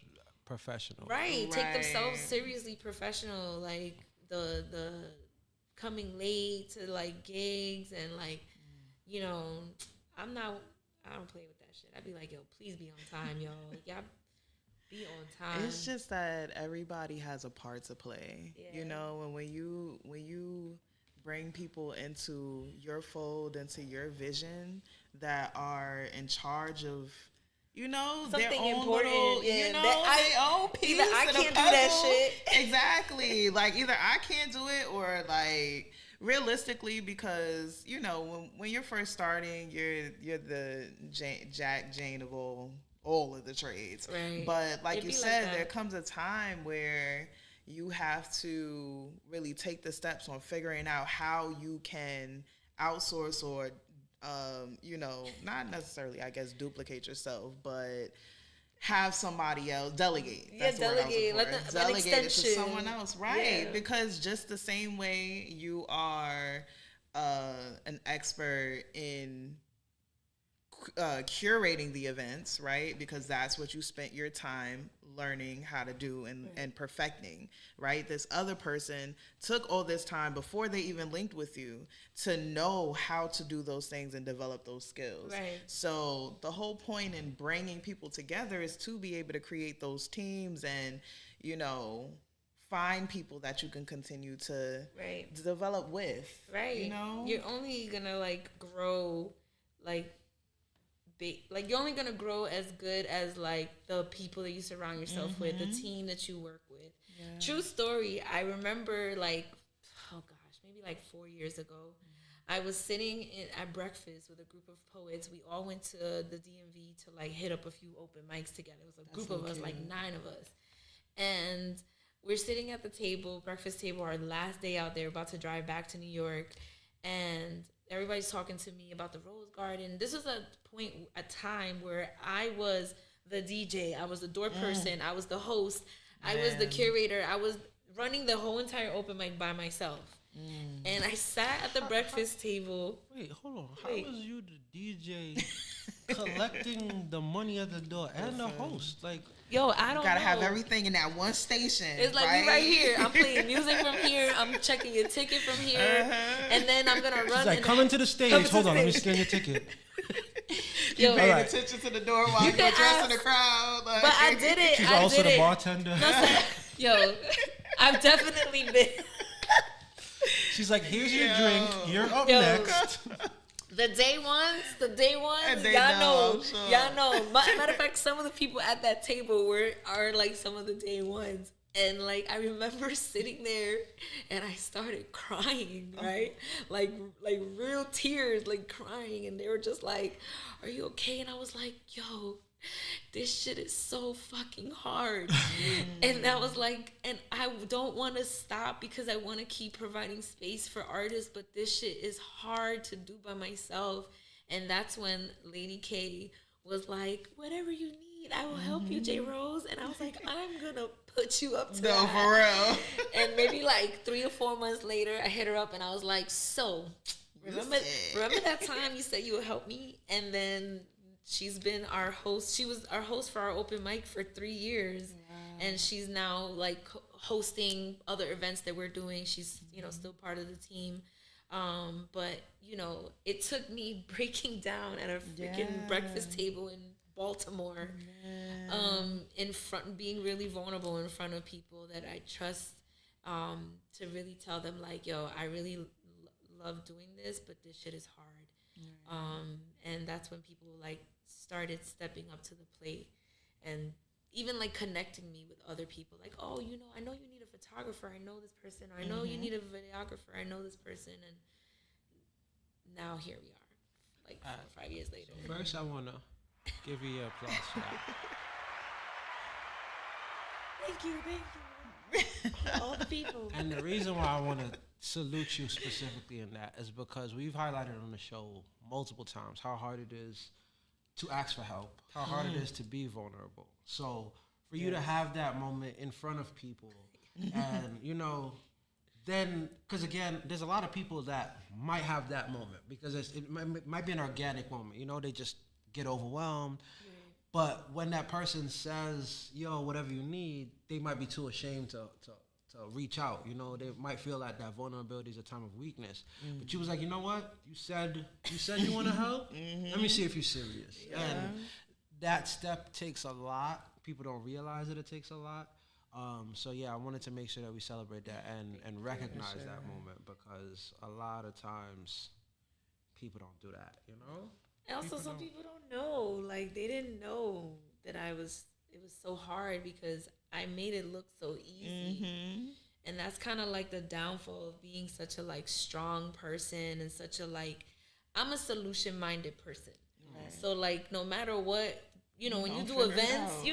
professional.
Right. Take themselves seriously professional. Like the coming late to like gigs and like you know, I don't play with that shit. I'd be like, yo, please be on time, yo. Y'all be on time.
It's just that everybody has a part to play, you know, and when you bring people into your fold, into your vision, that are in charge of, you know,
something
their own
important,
little, you know, their own piece.
Either I can't do that shit.
Exactly. Like, either I can't do it, or like, realistically, because, you know, when you're first starting, you're the Jack Jane of all of the trades.
Right.
But like you said,
like
there comes a time where you have to really take the steps on figuring out how you can outsource or, you know, not necessarily, I guess, duplicate yourself, but have somebody else delegate. That's
delegate.
Delegate it to someone else, right? Yeah. Because just the same way you are an expert in curating the events, right? Because that's what you spent your time learning how to do and perfecting, right? This other person took all this time before they even linked with you to know how to do those things and develop those skills.
Right.
So the whole point in bringing people together is to be able to create those teams and, you know, find people that you can continue to develop with.
Right.
You know?
You're only gonna like grow you're only gonna grow as good as like the people that you surround yourself with, the team that you work with. Yeah. True story. I remember like, oh gosh, maybe like 4 years ago, I was sitting at breakfast with a group of poets. We all went to the DMV to like hit up a few open mics together. It was a group of us, like 9 of us, and we're sitting at the table, breakfast table, our last day out there, about to drive back to New York, and everybody's talking to me about the Rose Garden. This was a time where I was the DJ, I was the door person, I was the host, I was the curator, I was running the whole entire open mic by myself. And I sat at the breakfast table.
Wait, hold on. How was you the DJ collecting the money at the door and the host? Like,
yo, I don't know.
Gotta have everything in that one station.
It's like, we right here. I'm playing music from here. I'm checking your ticket from here. And then I'm going to run.
She's like, come into the stage. Hold on, let me scan your ticket.
You paying attention to the door while you're addressing the crowd. Like.
But I did it.
She's also the bartender.
No, yo, I've definitely been.
She's like, here's your drink. You're up next.
The day ones,
y'all
know.
Sure.
Y'all know. Matter of fact, some of the people at that table are like some of the day ones. And like, I remember sitting there and I started crying, right? Like real tears, like crying. And they were just like, are you okay? And I was like, yo, this shit is so fucking hard. And that was like, and I don't want to stop because I want to keep providing space for artists, but this shit is hard to do by myself. And that's when Lady K was like, whatever you need, I will help you, JRose. And I was like, I'm gonna put you up to that.
No, for real.
And maybe like 3 or 4 months later, I hit her up and I was like, so remember that time you said you would help me? And then she's been our host. She was our host for our open mic for 3 years. Wow. And she's now like hosting other events that we're doing. She's, you know, still part of the team. But, you know, it took me breaking down at a freaking breakfast table in Baltimore, in front, being really vulnerable in front of people that I trust, to really tell them like, yo, I really love doing this, but this shit is hard. And that's when people like started stepping up to the plate and even like connecting me with other people. Like, oh, you know, I know you need a photographer. I know this person. Or I know you need a videographer. I know this person. And now here we are, like 4 or 5 years later.
So first, I want to give you your applause for that.
Thank you. All the people.
And the reason why I want to salute you specifically in that is because we've highlighted on the show multiple times how hard it is to ask for help, how hard it is to be vulnerable. So for you to have that moment in front of people and, you know, then, because again, there's a lot of people that might have that moment because it might be an organic moment. You know, they just get overwhelmed. But when that person says, yo, whatever you need, they might be too ashamed to reach out. You know, they might feel like that vulnerability is a time of weakness. But you was like, you know what? You said you want to help. Let me see if you're serious.
Yeah.
And that step takes a lot. People don't realize that it takes a lot. So yeah, I wanted to make sure that we celebrate that and recognize that moment, because a lot of times people don't do that, you know?
And also, some people don't know. Like, they didn't know that it was so hard because I made it look so easy. And that's kind of like the downfall of being such a like strong person and such a like, I'm a solution-minded person. Right. So like, no matter what, you know, when you do events,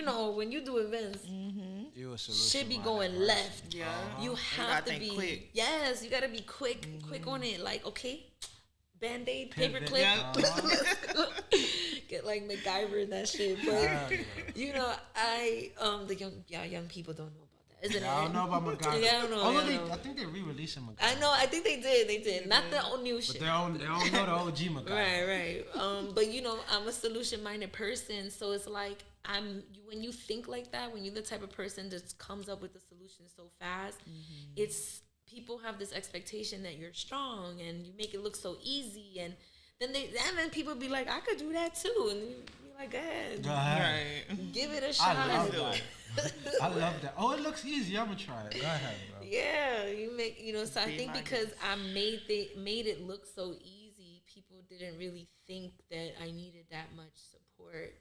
You a
shit be going left.
Yeah.
You have to be
quick.
Yes, you gotta be quick on it. Like, okay, Band-Aid, paperclip.
Yeah.
Get like MacGyver and that shit. But you know, the young people don't know about that. Isn't it?
I don't know about MacGyver.
Yeah, I don't know.
Although I think they're re-releasing MacGyver.
I know. I think they did. Not the old new shit.
They don't know the OG MacGyver.
Right. But you know, I'm a solution-minded person, so it's like when you think like that, when you're the type of person that comes up with the solution so fast, it's people have this expectation that you're strong and you make it look so easy, and then people be like, I could do that too, and you be like, go ahead.
Right.
Give it a shot.
I love that. I love that. Oh, it looks easy. I'm gonna try it. Go ahead, bro.
Yeah, so I think because I made it look so easy, people didn't really think that I needed that much support.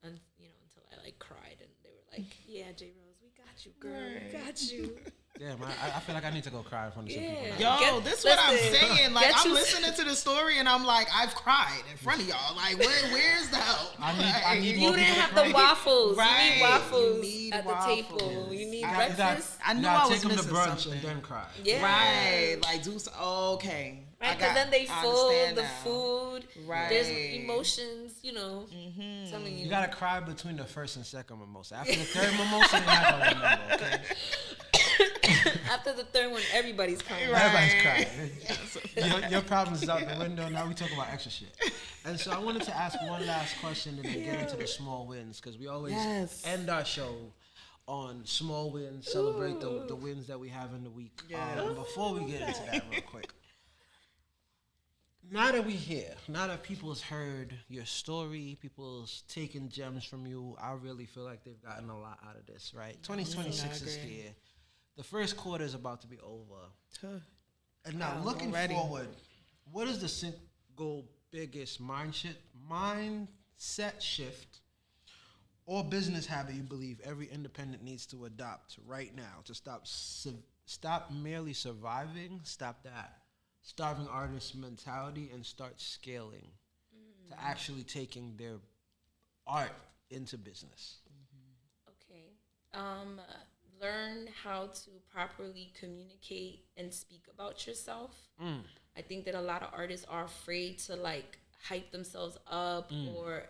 Until I like cried and they were like, "Yeah, JRose, we got you, girl, we got you."
Damn, I feel like I need to go cry in front of some people.
Yo, this is what I'm saying. Like, I'm listening to the story and I'm like, I've cried in front of y'all. Like, where's the help?
I need
you
more
didn't
people
have
to
the waffles.
Right.
You need waffles
You need
at
waffles.
the table. You need
I
breakfast.
I knew I was
take them to
missing
brunch
something.
and then cry.
Yeah.
Right. Like, okay.
Right, because then they full
understand
the
now.
food.
Right.
There's emotions, telling you.
You gotta cry between the first and second mimosa. After the third mimosa, you're not gonna remember, okay?
After the third one, everybody's crying.
Everybody's crying. Your problems is out the window. Now we talk about extra shit. And so I wanted to ask one last question and then get into the small wins, because we always end our show on small wins, celebrate the wins that we have in the week. Before we get into that real quick, now that we're here, now that people's heard your story, people's taken gems from you, I really feel like they've gotten a lot out of this, right? 2026 is here. The first quarter is about to be over. And now looking forward, what is the single biggest mindset shift or business habit you believe every independent needs to adopt right now to stop merely surviving, stop that starving artist mentality, and start scaling to actually taking their art into business?
Okay. Learn how to properly communicate and speak about yourself. I think that a lot of artists are afraid to like hype themselves up or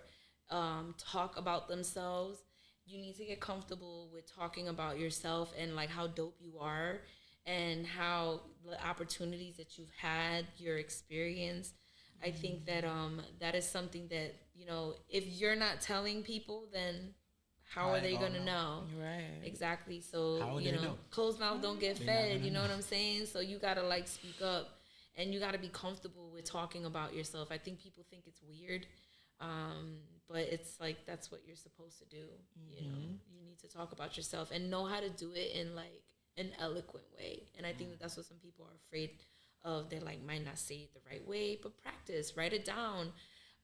talk about themselves. You need to get comfortable with talking about yourself and like how dope you are and how the opportunities that you've had, your experience. I think that that is something that, if you're not telling people, then how are they gonna know?
Right.
Exactly. So,
How would they know?
closed mouth don't get fed, you know what I'm saying? So you gotta like speak up and you gotta be comfortable with talking about yourself. I think people think it's weird. But it's like that's what you're supposed to do. You need to talk about yourself and know how to do it in like an eloquent way. And I think that that's what some people are afraid of. They like might not say it the right way, but practice, write it down.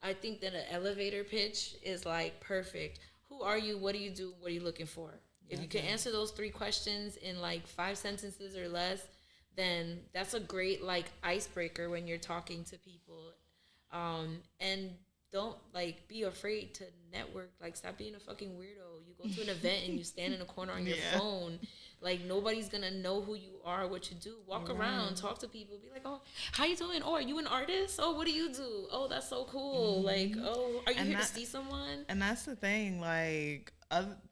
I think that an elevator pitch is like perfect. Who are you? What do you do? What are you looking for? If you can answer those 3 questions in like 5 sentences or less, then that's a great like icebreaker when you're talking to people. And don't like be afraid to network. Like stop being a fucking weirdo. You go to an event and you stand in a corner on your phone. Like nobody's gonna know who you are, what you do. Walk around, talk to people, be like, oh, how you doing? Oh, are you an artist? Oh, what do you do? Oh, that's so cool. Like, oh, are you here to see someone?
And that's the thing, like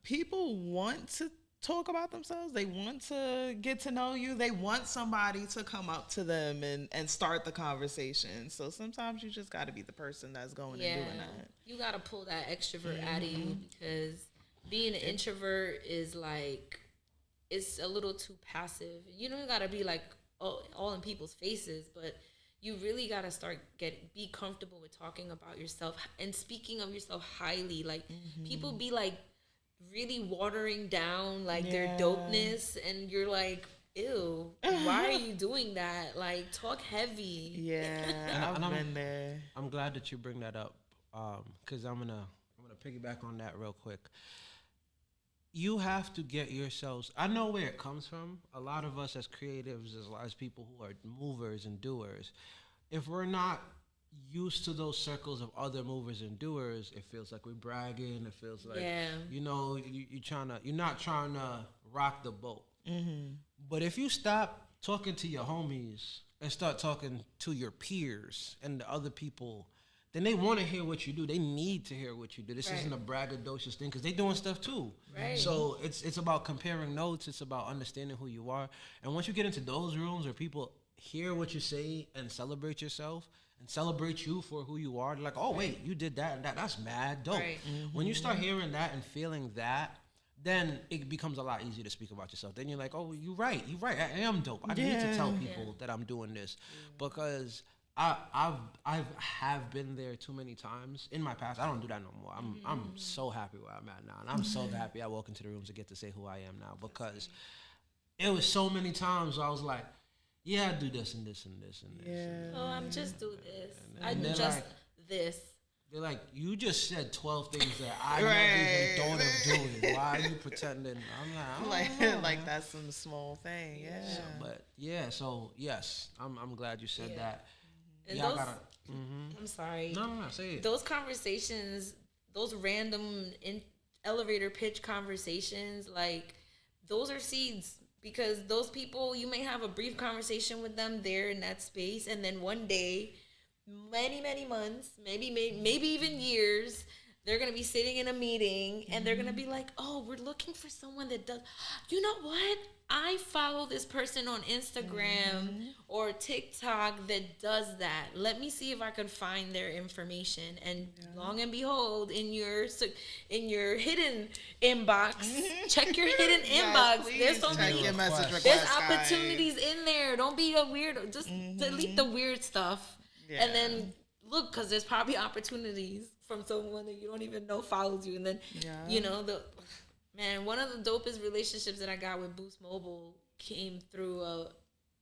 people want to talk about themselves. They want to get to know you. They want somebody to come up to them and start the conversation. So sometimes you just got to be the person that's going and doing that.
You got to pull that extrovert out of you, because being an introvert is like it's a little too passive. You don't gotta be like all in people's faces, but you really gotta be comfortable with talking about yourself and speaking of yourself highly. Like people be like really watering down like their dopeness, and you're like, ew, why are you doing that? Like, talk heavy.
Yeah, I've been there.
I'm glad that you bring that up, because I'm gonna piggyback on that real quick. You have to get yourselves. I know where it comes from. A lot of us as creatives, as people who are movers and doers, if we're not used to those circles of other movers and doers, it feels like we're bragging. It feels like you're not trying to rock the boat. But if you stop talking to your homies and start talking to your peers and the other people, then they want to hear what you do. They need to hear what you do. This isn't a braggadocious thing because they're doing stuff too.
Right.
So it's about comparing notes. It's about understanding who you are. And once you get into those rooms where people hear what you say and celebrate yourself and celebrate you for who you are, they're like, oh, wait, you did that and that. That's mad dope.
Right.
When you start hearing that and feeling that, then it becomes a lot easier to speak about yourself. Then you're like, oh, you're right. I am dope. I need to tell people that I'm doing this because I've been there too many times in my past. I don't do that no more. I'm so happy where I'm at now, and I'm so happy I walk into the rooms to get to say who I am now, because it was so many times where I was like, yeah, I do this and this and this and this.
Yeah.
Oh, I'm just do this.
And
I do just
like,
this.
They're like, you just said 12 things that I never even thought of doing. Why are you pretending? I'm
like that's some small thing. Yeah.
So yes, I'm glad you said that.
And
Yeah,
those,
I'm
sorry.
No, say it.
Those conversations, those random elevator pitch conversations, like those are seeds, because those people, you may have a brief conversation with them there in that space, and then one day, many months, maybe even years, they're going to be sitting in a meeting and they're going to be like, oh, we're looking for someone that does, you know what? I follow this person on Instagram or TikTok that does that. Let me see if I can find their information. And long and behold, in your hidden inbox, check your hidden inbox. There's so many. There's opportunities in there. Don't be a weirdo. Just delete the weird stuff. Yeah. And then look, because there's probably opportunities from someone that you don't even know follows you. And then, one of the dopest relationships that I got with Boost Mobile came through a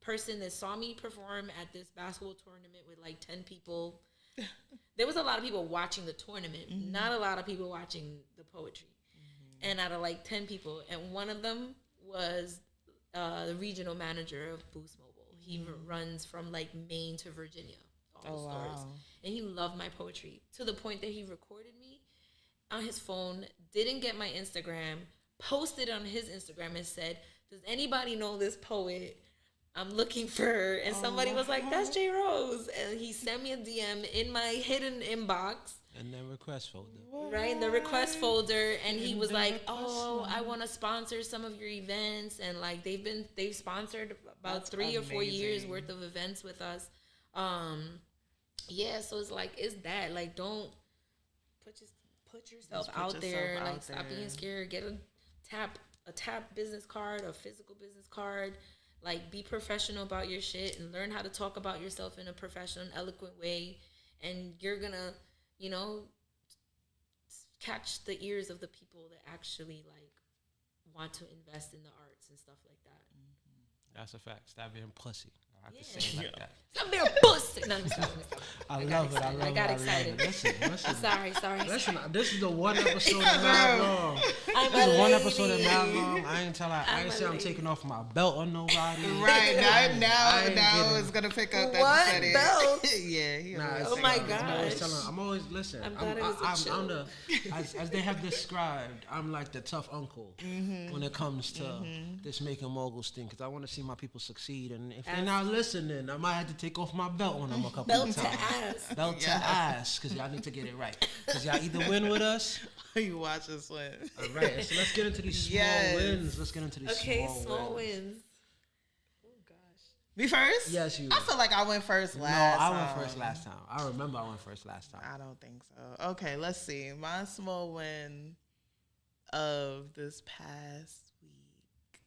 person that saw me perform at this basketball tournament with like 10 people. There was a lot of people watching the tournament, not a lot of people watching the poetry. And out of like 10 people, and one of them was the regional manager of Boost Mobile. He runs from like Maine to Virginia. All the stores. Wow. And he loved my poetry to the point that he recorded me on his phone, didn't get my Instagram, posted on his Instagram and said, does anybody know this poet? I'm looking for her. And somebody was like, that's JRose. And he sent me a DM in my hidden inbox.
And then request folder.
Right, in the request folder. And he was like, oh, I want to sponsor some of your events. And like they've sponsored about 3 or 4 years worth of events with us. So it's like, it's that, like, don't put yourself out there. Like, stop being scared. Get a tap business card, a physical business card. Like, be professional about your shit and learn how to talk about yourself in a professional and eloquent way. And you're gonna, catch the ears of the people that actually like want to invest in the arts and stuff like that.
That's a fact. Stop being pussy. I have to say it like that.
Stop being pussy. No,
I love it.
I got excited.
Listen.
Sorry.
Listen, this is the one episode of Mad Long. This is one episode of Mad Long. I ain't say I'm taking off my belt on nobody.
Right, now it's going to pick up that
what
you said it.
Belt?
Yeah.
Oh my gosh.
I'm always, listen, I'm the, as they have described, I'm like the tough uncle when it comes to this Making Moguls thing, because I want to see my people succeed. And if they're not listening, I might have to take off my belt on them a couple of times. Belt to ass, because y'all need to get it right. Because y'all either win with us,
or you watch us win.
All right, so let's get into these small wins. Let's get into these small wins.
Oh gosh.
Me first?
Yes, you.
I feel like I went first last time.
No, I went first last time. I remember I went first last time.
I don't think so. Okay, let's see. My small win of this past week.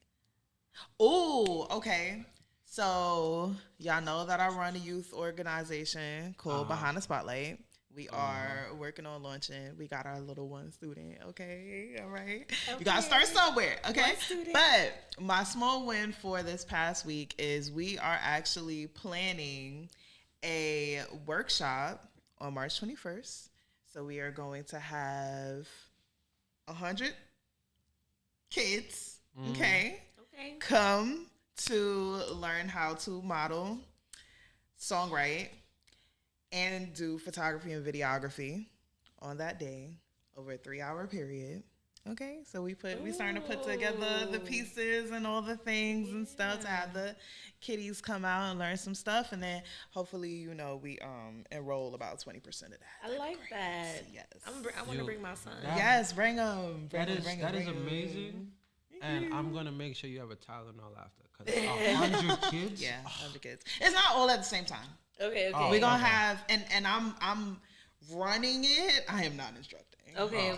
Oh, okay. So y'all know that I run a youth organization called Behind the Spotlight. We are working on launching. We got our little one student. Okay, all right. You gotta start somewhere. Okay, but my small win for this past week is we are actually planning a workshop on March 21st. So we are going to have 100 kids. Okay. Come to learn how to model, songwrite, and do photography and videography on that day over a 3-hour period. Okay, so we starting to put together the pieces and all the things and stuff to have the kiddies come out and learn some stuff, and then hopefully we enroll about 20% of that.
I like that.
Yes,
I want to bring my son.
Yes, bring them.
That is amazing. And I'm gonna make sure you have a Tylenol after, because 100 kids.
Yeah, 100 kids. It's not all at the same time.
Okay.
We're gonna have, and I'm running it. I am not instructing.
Okay.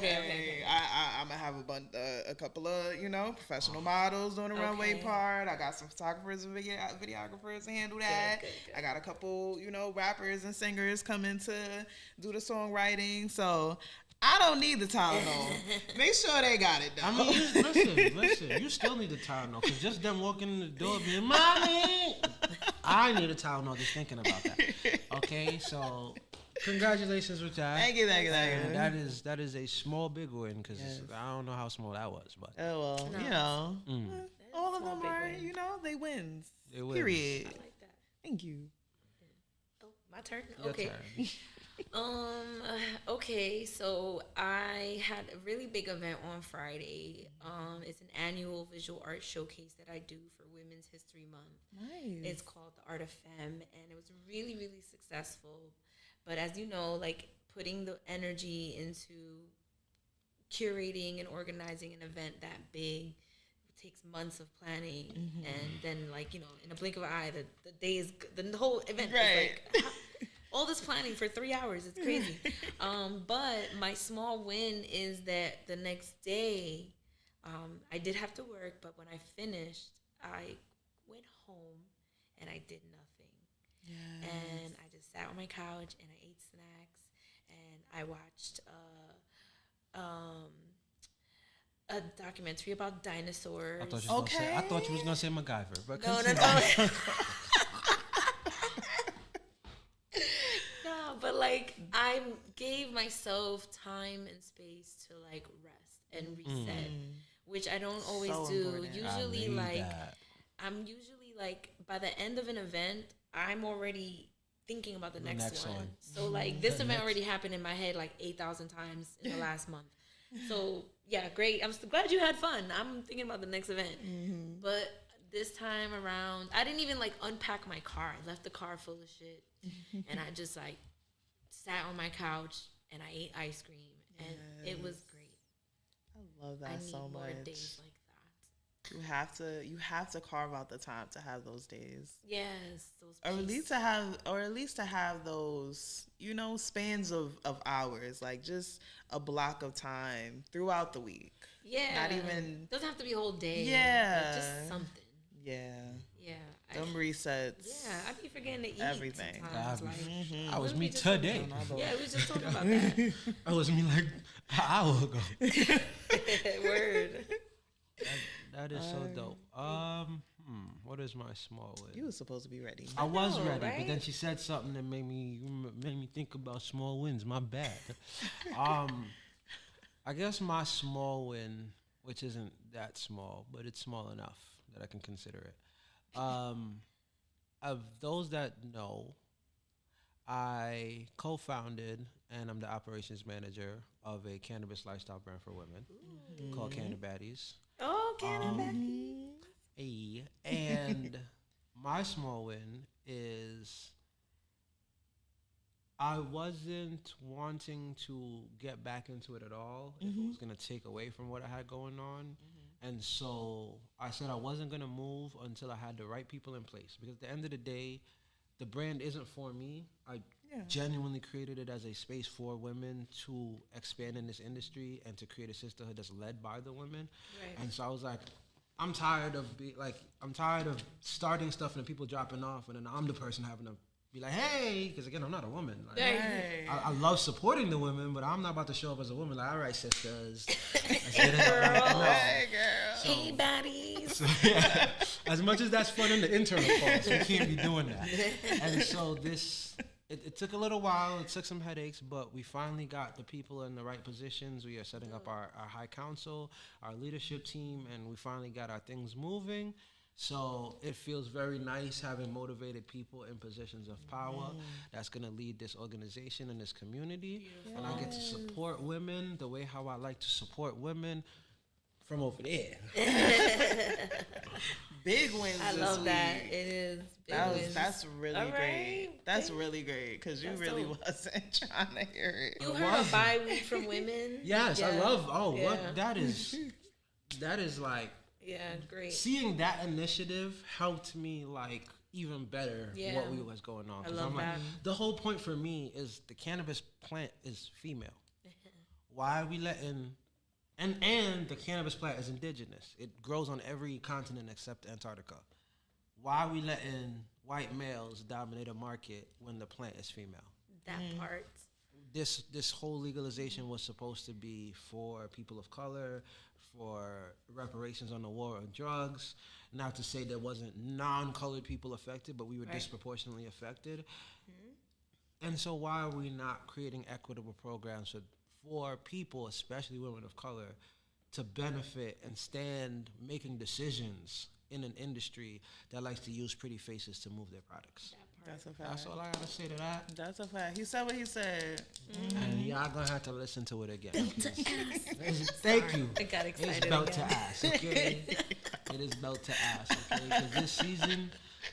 I'm gonna have a couple of professional models doing the runway part. I got some photographers and videographers to handle that. Good. I got a couple rappers and singers coming to do the songwriting. So I don't need the Tylenol. Make sure they got it, though.
I mean, listen. You still need the Tylenol, because just them walking in the door being, "Mommy!" I need a Tylenol just thinking about that. Okay, so congratulations with that.
Thank you.
That is a small big win, because I don't know how small that was, but
all of them are they wins. Period.
I like that.
Thank you.
Oh, my turn.
Your
Okay.
turn.
Okay, so I had a really big event on Friday. It's an annual visual art showcase that I do for Women's History Month.
Nice.
It's called The Art of Femme, and it was really, really successful. But as you know, like, putting the energy into curating and organizing an event that big takes months of planning, and then, like, in a blink of an eye, the day is, the whole event is like, all this planning for 3 hours. It's crazy. But my small win is that the next day, I did have to work, but when I finished, I went home and I did nothing. Yes. And I just sat on my couch and I ate snacks and I watched a documentary about dinosaurs.
I thought you was gonna say MacGyver, but
no. But like, I gave myself time and space to like rest and reset, which I don't always do.
Important.
Usually, I'm usually like, by the end of an event, I'm already thinking about the next one. So like, this event already happened in my head like 8,000 times in the last month. So yeah, great. I'm glad you had fun. I'm thinking about the next event. But this time around, I didn't even like unpack my car. I left the car full of shit, and I just like sat on my couch and I ate ice cream, and it was great.
I love that so much.
More days like that.
You have to carve out the time to have those days.
Yes, those.
Or at least to have those, spans of hours, like just a block of time throughout the week.
Yeah.
Not even.
Doesn't have to be a whole day.
Yeah.
Like, just something.
Yeah.
Yeah.
Them resets.
Yeah, I be forgetting to eat
everything.
That was me today.
Yeah, we was just talking about that.
That was me like an hour ago.
Word.
That is so dope. What is my small win?
You were supposed to be ready.
I was ready,
right?
but then she said something that made me think about small wins. My bad. I guess my small win, which isn't that small, but it's small enough that I can consider it. Of those that know, I co-founded and I'm the operations manager of a cannabis lifestyle brand for women called Cannabaddies.
Oh, Cannabaddies.
And my small win is I wasn't wanting to get back into it at all if it was going to take away from what I had going on. And so I said I wasn't going to move until I had the right people in place. Because at the end of the day, the brand isn't for me. I genuinely created it as a space for women to expand in this industry and to create a sisterhood that's led by the women. Right. And so I was like, I'm tired of I'm tired of starting stuff and then people dropping off, and then I'm the person having to be like, hey, because again, I'm not a woman. Like,
Right.
I love supporting the women, but I'm not about to show up as a woman. Like, all right, sisters, let's get it up.
Hey, girl.
So,
Hey, baddies.
so, yeah, as much as that's fun in the internal calls, we can't be doing that. And so it took a little while. It took some headaches, but we finally got the people in the right positions. We are setting up our high council, our leadership team, and we finally got our things moving. So it feels very nice having motivated people in positions of power that's going to lead this organization and this community. And I get to support women the way how I like to support women from over there.
Big wins.
I
this
love
week.
that. It is. Big wins.
That's really
All right.
great. That's really great because you
That's
really
dope.
wasn't trying to hear it.
You heard a bye week from women?
Yes, I
Yeah.
love.
Yeah.
What that is like.
Yeah, great.
Seeing that initiative helped me like even better
Yeah.
what was going on.
I
'Cause
love
I'm like,
that.
the whole point for me is the cannabis plant is female. Why are we letting and the cannabis plant is indigenous. It grows on every continent except Antarctica. Why are we letting white males dominate a market when the plant is female?
That part.
This whole legalization was supposed to be for people of color, for reparations on the war on drugs. Not to say there wasn't non-colored people affected, but we were disproportionately affected. And so why are we not creating equitable programs for people, especially women of color, to benefit and stand making decisions in an industry that likes to use pretty faces to move their products?
That's a fact.
That's all I gotta say to that.
That's a fact. He said what he said.
And y'all gonna have to listen to it again. Thank you.
I got excited
It's belt
again.
to ass, okay? It is belt to ass, okay? Because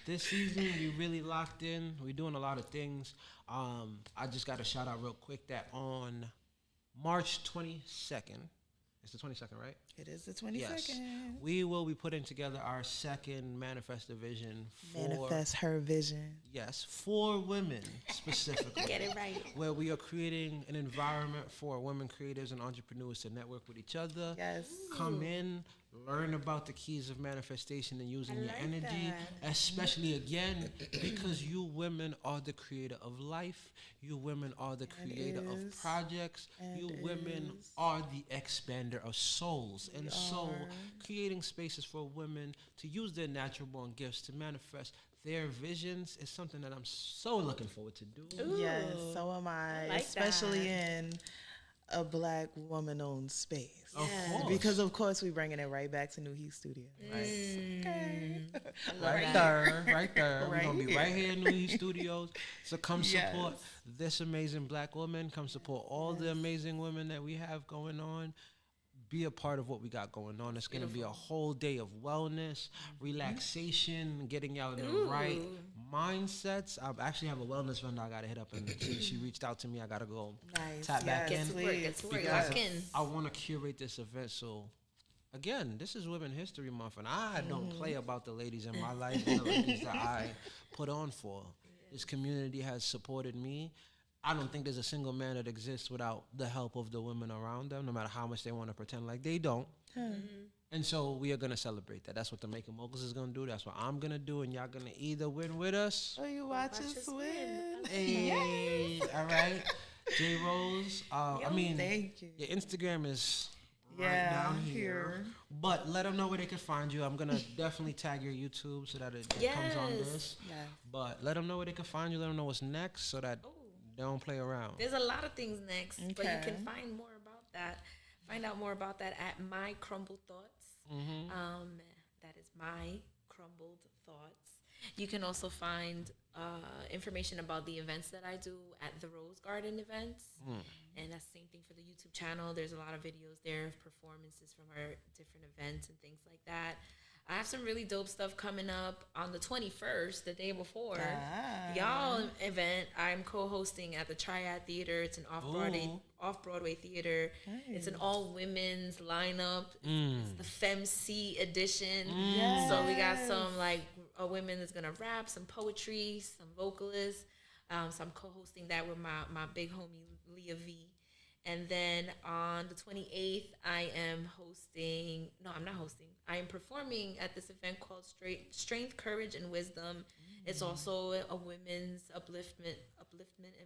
this season we really locked in. We're doing a lot of things. I just got to shout out real quick that on March 22nd, it's the 22nd, right?
It is the 22nd.
Yes. We will be putting together our second Manifest Vision for
Manifest her vision.
Yes, for women specifically.
Get it right.
Where we are creating an environment for women creatives and entrepreneurs to network with each other.
Yes.
Come in, learn about the keys of manifestation and using your
like
energy,
that.
especially again, because you women are the creator of life. You women are the creator of projects. You women are the expander of souls. And so creating spaces for women to use their natural born gifts to manifest their visions is something that I'm so looking forward to do.
Yes, so am I.
like
especially
that.
in a Black woman-owned space.
Of course.
Because of course we bringing it right back to New Heat Studio. Okay.
Right there. We're
Right
going to be
here.
right here in New York Studios. So come
Yes.
support this amazing Black woman. Come support all the amazing women that we have going on. Be a part of what we got going on. It's going to be a whole day of wellness, relaxation, getting y'all in the right mindsets. I actually have a wellness vendor I got to hit up, and she reached out to me. I got to go
Nice.
tap back
Yes,
in.
please.
Get to work.
Because
Lock in.
I want to curate this event. So, again, this is Women History Month, and I don't play about the ladies in my life and the ladies that I put on for. This community has supported me. I don't think there's a single man that exists without the help of the women around them, no matter how much they want to pretend like they don't. And so we are going to celebrate that. That's what the Making Moguls is going to do. That's what I'm going to do. And y'all going to either win with us.
Oh, you watch us win.
Hey, all right. JRose. I mean,
Thank you.
your Instagram is right
Yeah,
down here.
here.
But let them know where they can find you. I'm going to definitely tag your YouTube so that it comes on this.
Yeah.
But let them know where they can find you. Let them know what's next so that they don't play around.
There's a lot of things next, but you
Okay.
can find more about that. Find out more about that at My Crumbled Thoughts. That is My Crumbled Thoughts. You can also find information about the events that I do at the Rose Garden events. And that's the same thing for the YouTube channel. There's a lot of videos there of performances from our different events and things like that. I have some really dope stuff coming up on the 21st, the day before. Y'all event. I'm co-hosting at the Triad Theater. It's an off-Broadway theater. It's an all-women's lineup. It's the FemC edition. So we got some like a women that's gonna rap, some poetry, some vocalists. So I'm co-hosting that with my big homie Leah V. And then on the 28th, I am hosting. No, I'm not hosting. I am performing at this event called Strength, Courage, and Wisdom. It's also a women's upliftment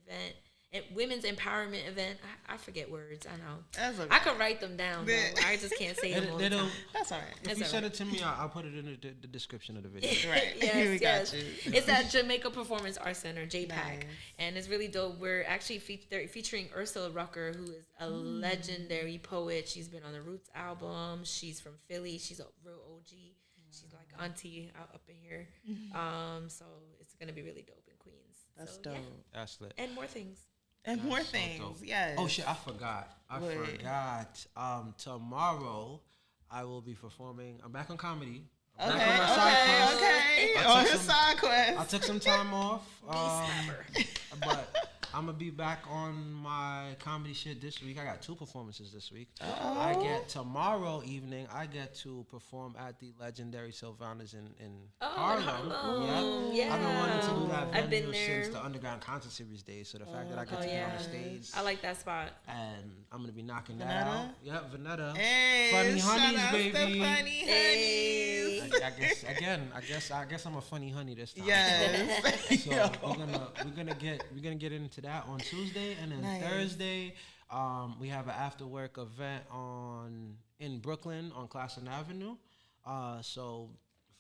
event. And women's empowerment event. I forget words. I know.
That's okay.
I could write them down, though. I just can't say them all the time.
That's all right.
If you send it to me, I'll put it in the description of the video.
Right. Yes. It's at Jamaica Performance Arts Center, JPAC. Nice. And it's really dope. We're actually featuring Ursula Rucker, who is a legendary poet. She's been on the Roots album. She's from Philly. She's a real OG. She's like auntie out up in here. So it's going to be really dope in Queens.
That's dope.
Yeah.
That's lit.
And more things.
And more things, yes.
Oh shit, I forgot. Tomorrow, I will be performing. I'm back on comedy.
Okay. On his side quest.
I took some time off. But I'm gonna be back on my comedy shit this week. I got 2 performances this week. I get tomorrow evening. I get to perform at the legendary Sylvanas in Harlem. Yeah. I've been wanting to do that venue since the Underground Concert Series days. So the fact that I get to be on the stage,
I like that spot.
And I'm gonna be knocking that out. Yep, Vanetta.
Hey,
Funny Honeys, baby.
Funny Honeys.
I guess I'm a funny honey this time.
Yes.
So we're gonna get into that on Tuesday, and then Thursday, we have an after work event in Brooklyn on Classen Avenue. So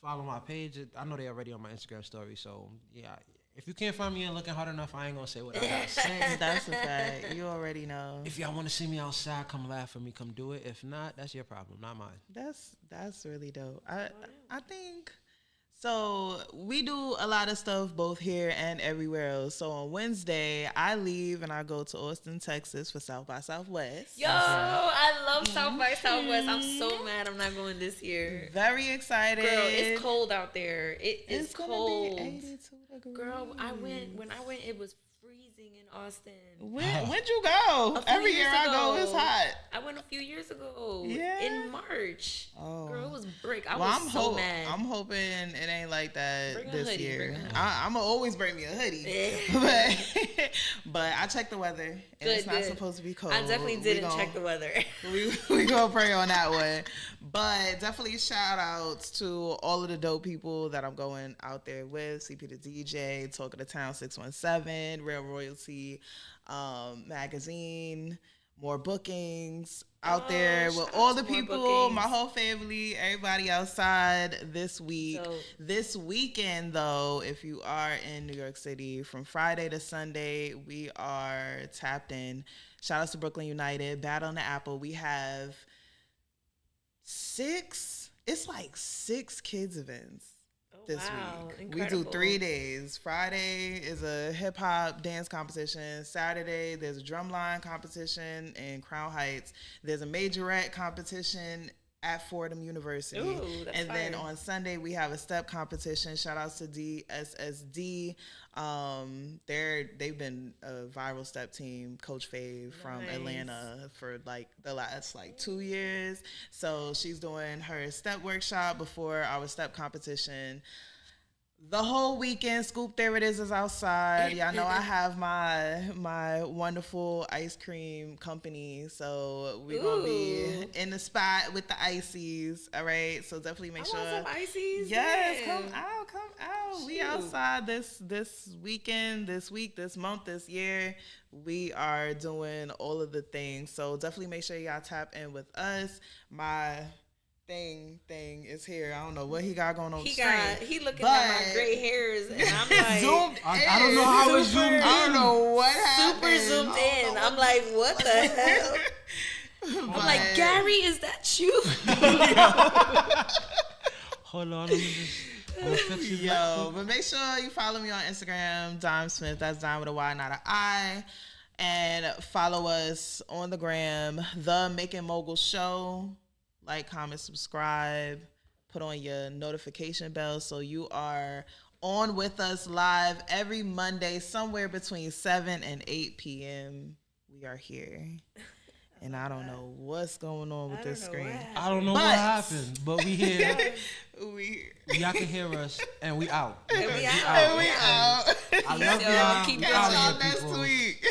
follow my page. I know they're already on my Instagram story. So yeah, if you can't find me and looking hard enough, I ain't gonna say what I gotta say.
That's a fact. You already know.
If y'all want to see me outside, come laugh at me, come do it. If not, that's your problem, not mine.
That's really dope. I think. So we do a lot of stuff both here and everywhere else. So on Wednesday, I leave and I go to Austin, Texas for South by Southwest.
Yo, I love South by Southwest. I'm so mad I'm not going this year.
Very excited.
Girl, it's cold out there. It's cold.
Be 82 degrees.
Girl, when I went, it was freezing in Austin.
When'd you go? Every year I go, it's hot.
I went a few years ago.
Yeah.
In March.
Oh.
Girl, it was brick. I was so mad.
I'm hoping it ain't like that
Bring
this
hoodie,
year.
bring
I'm going to always bring me a hoodie. but I checked the weather, and it's not supposed to be cold.
I definitely didn't check the weather.
we going to pray on that one. But definitely shout outs to all of the dope people that I'm going out there with. CP the DJ, Talk of the Town 617, Real Royalty Magazine, more bookings out there with all the people, my whole family, everybody outside this week. This weekend, though, if you are in New York City, from Friday to Sunday, we are tapped in. Shout outs to Brooklyn United, Battle on the Apple. We have 6 kids events this week.
Incredible.
We do 3 days. Friday is a hip hop dance competition. Saturday there's a drumline competition in Crown Heights. There's a majorette competition at Fordham University.
Ooh, that's
and
fire.
Then on Sunday we have a step competition. Shout outs to DSSD. They've been a viral step team. Coach Fave from Atlanta for like the last 2 years. So she's doing her step workshop before our step competition. The whole weekend, Scoop There It is outside. Y'all know I have my wonderful ice cream company, so we're going to be in the spot with the ices, all right? So definitely make sure.
I want some ices.
Yes, come out. Shoot. We outside this weekend, this week, this month, this year. We are doing all of the things, so definitely make sure y'all tap in with us. My thing is here. I don't know what he got going on.
He looking at my gray hairs, and I'm like,
zoomed
I don't know how it's zoomed in.
I don't know what happened.
Super zoomed in. I'm like, what the hell? I'm like, Gary, is that you?
Hold on, let me just fix you.
Yo, but make sure you follow me on Instagram, Dyme Smith. That's Dyme with a Y, not an I. And follow us on the gram, The Making Moguls Show. Like, comment, subscribe, put on your notification bell so you are on with us live every Monday, somewhere between 7 and 8 p.m. We are here. And I don't know what's going on with this screen.
I don't know what happened, but we here. Y'all can hear us, and we out.
And we out.
I love y'all.
Keep
Catch y'all
going.
next week.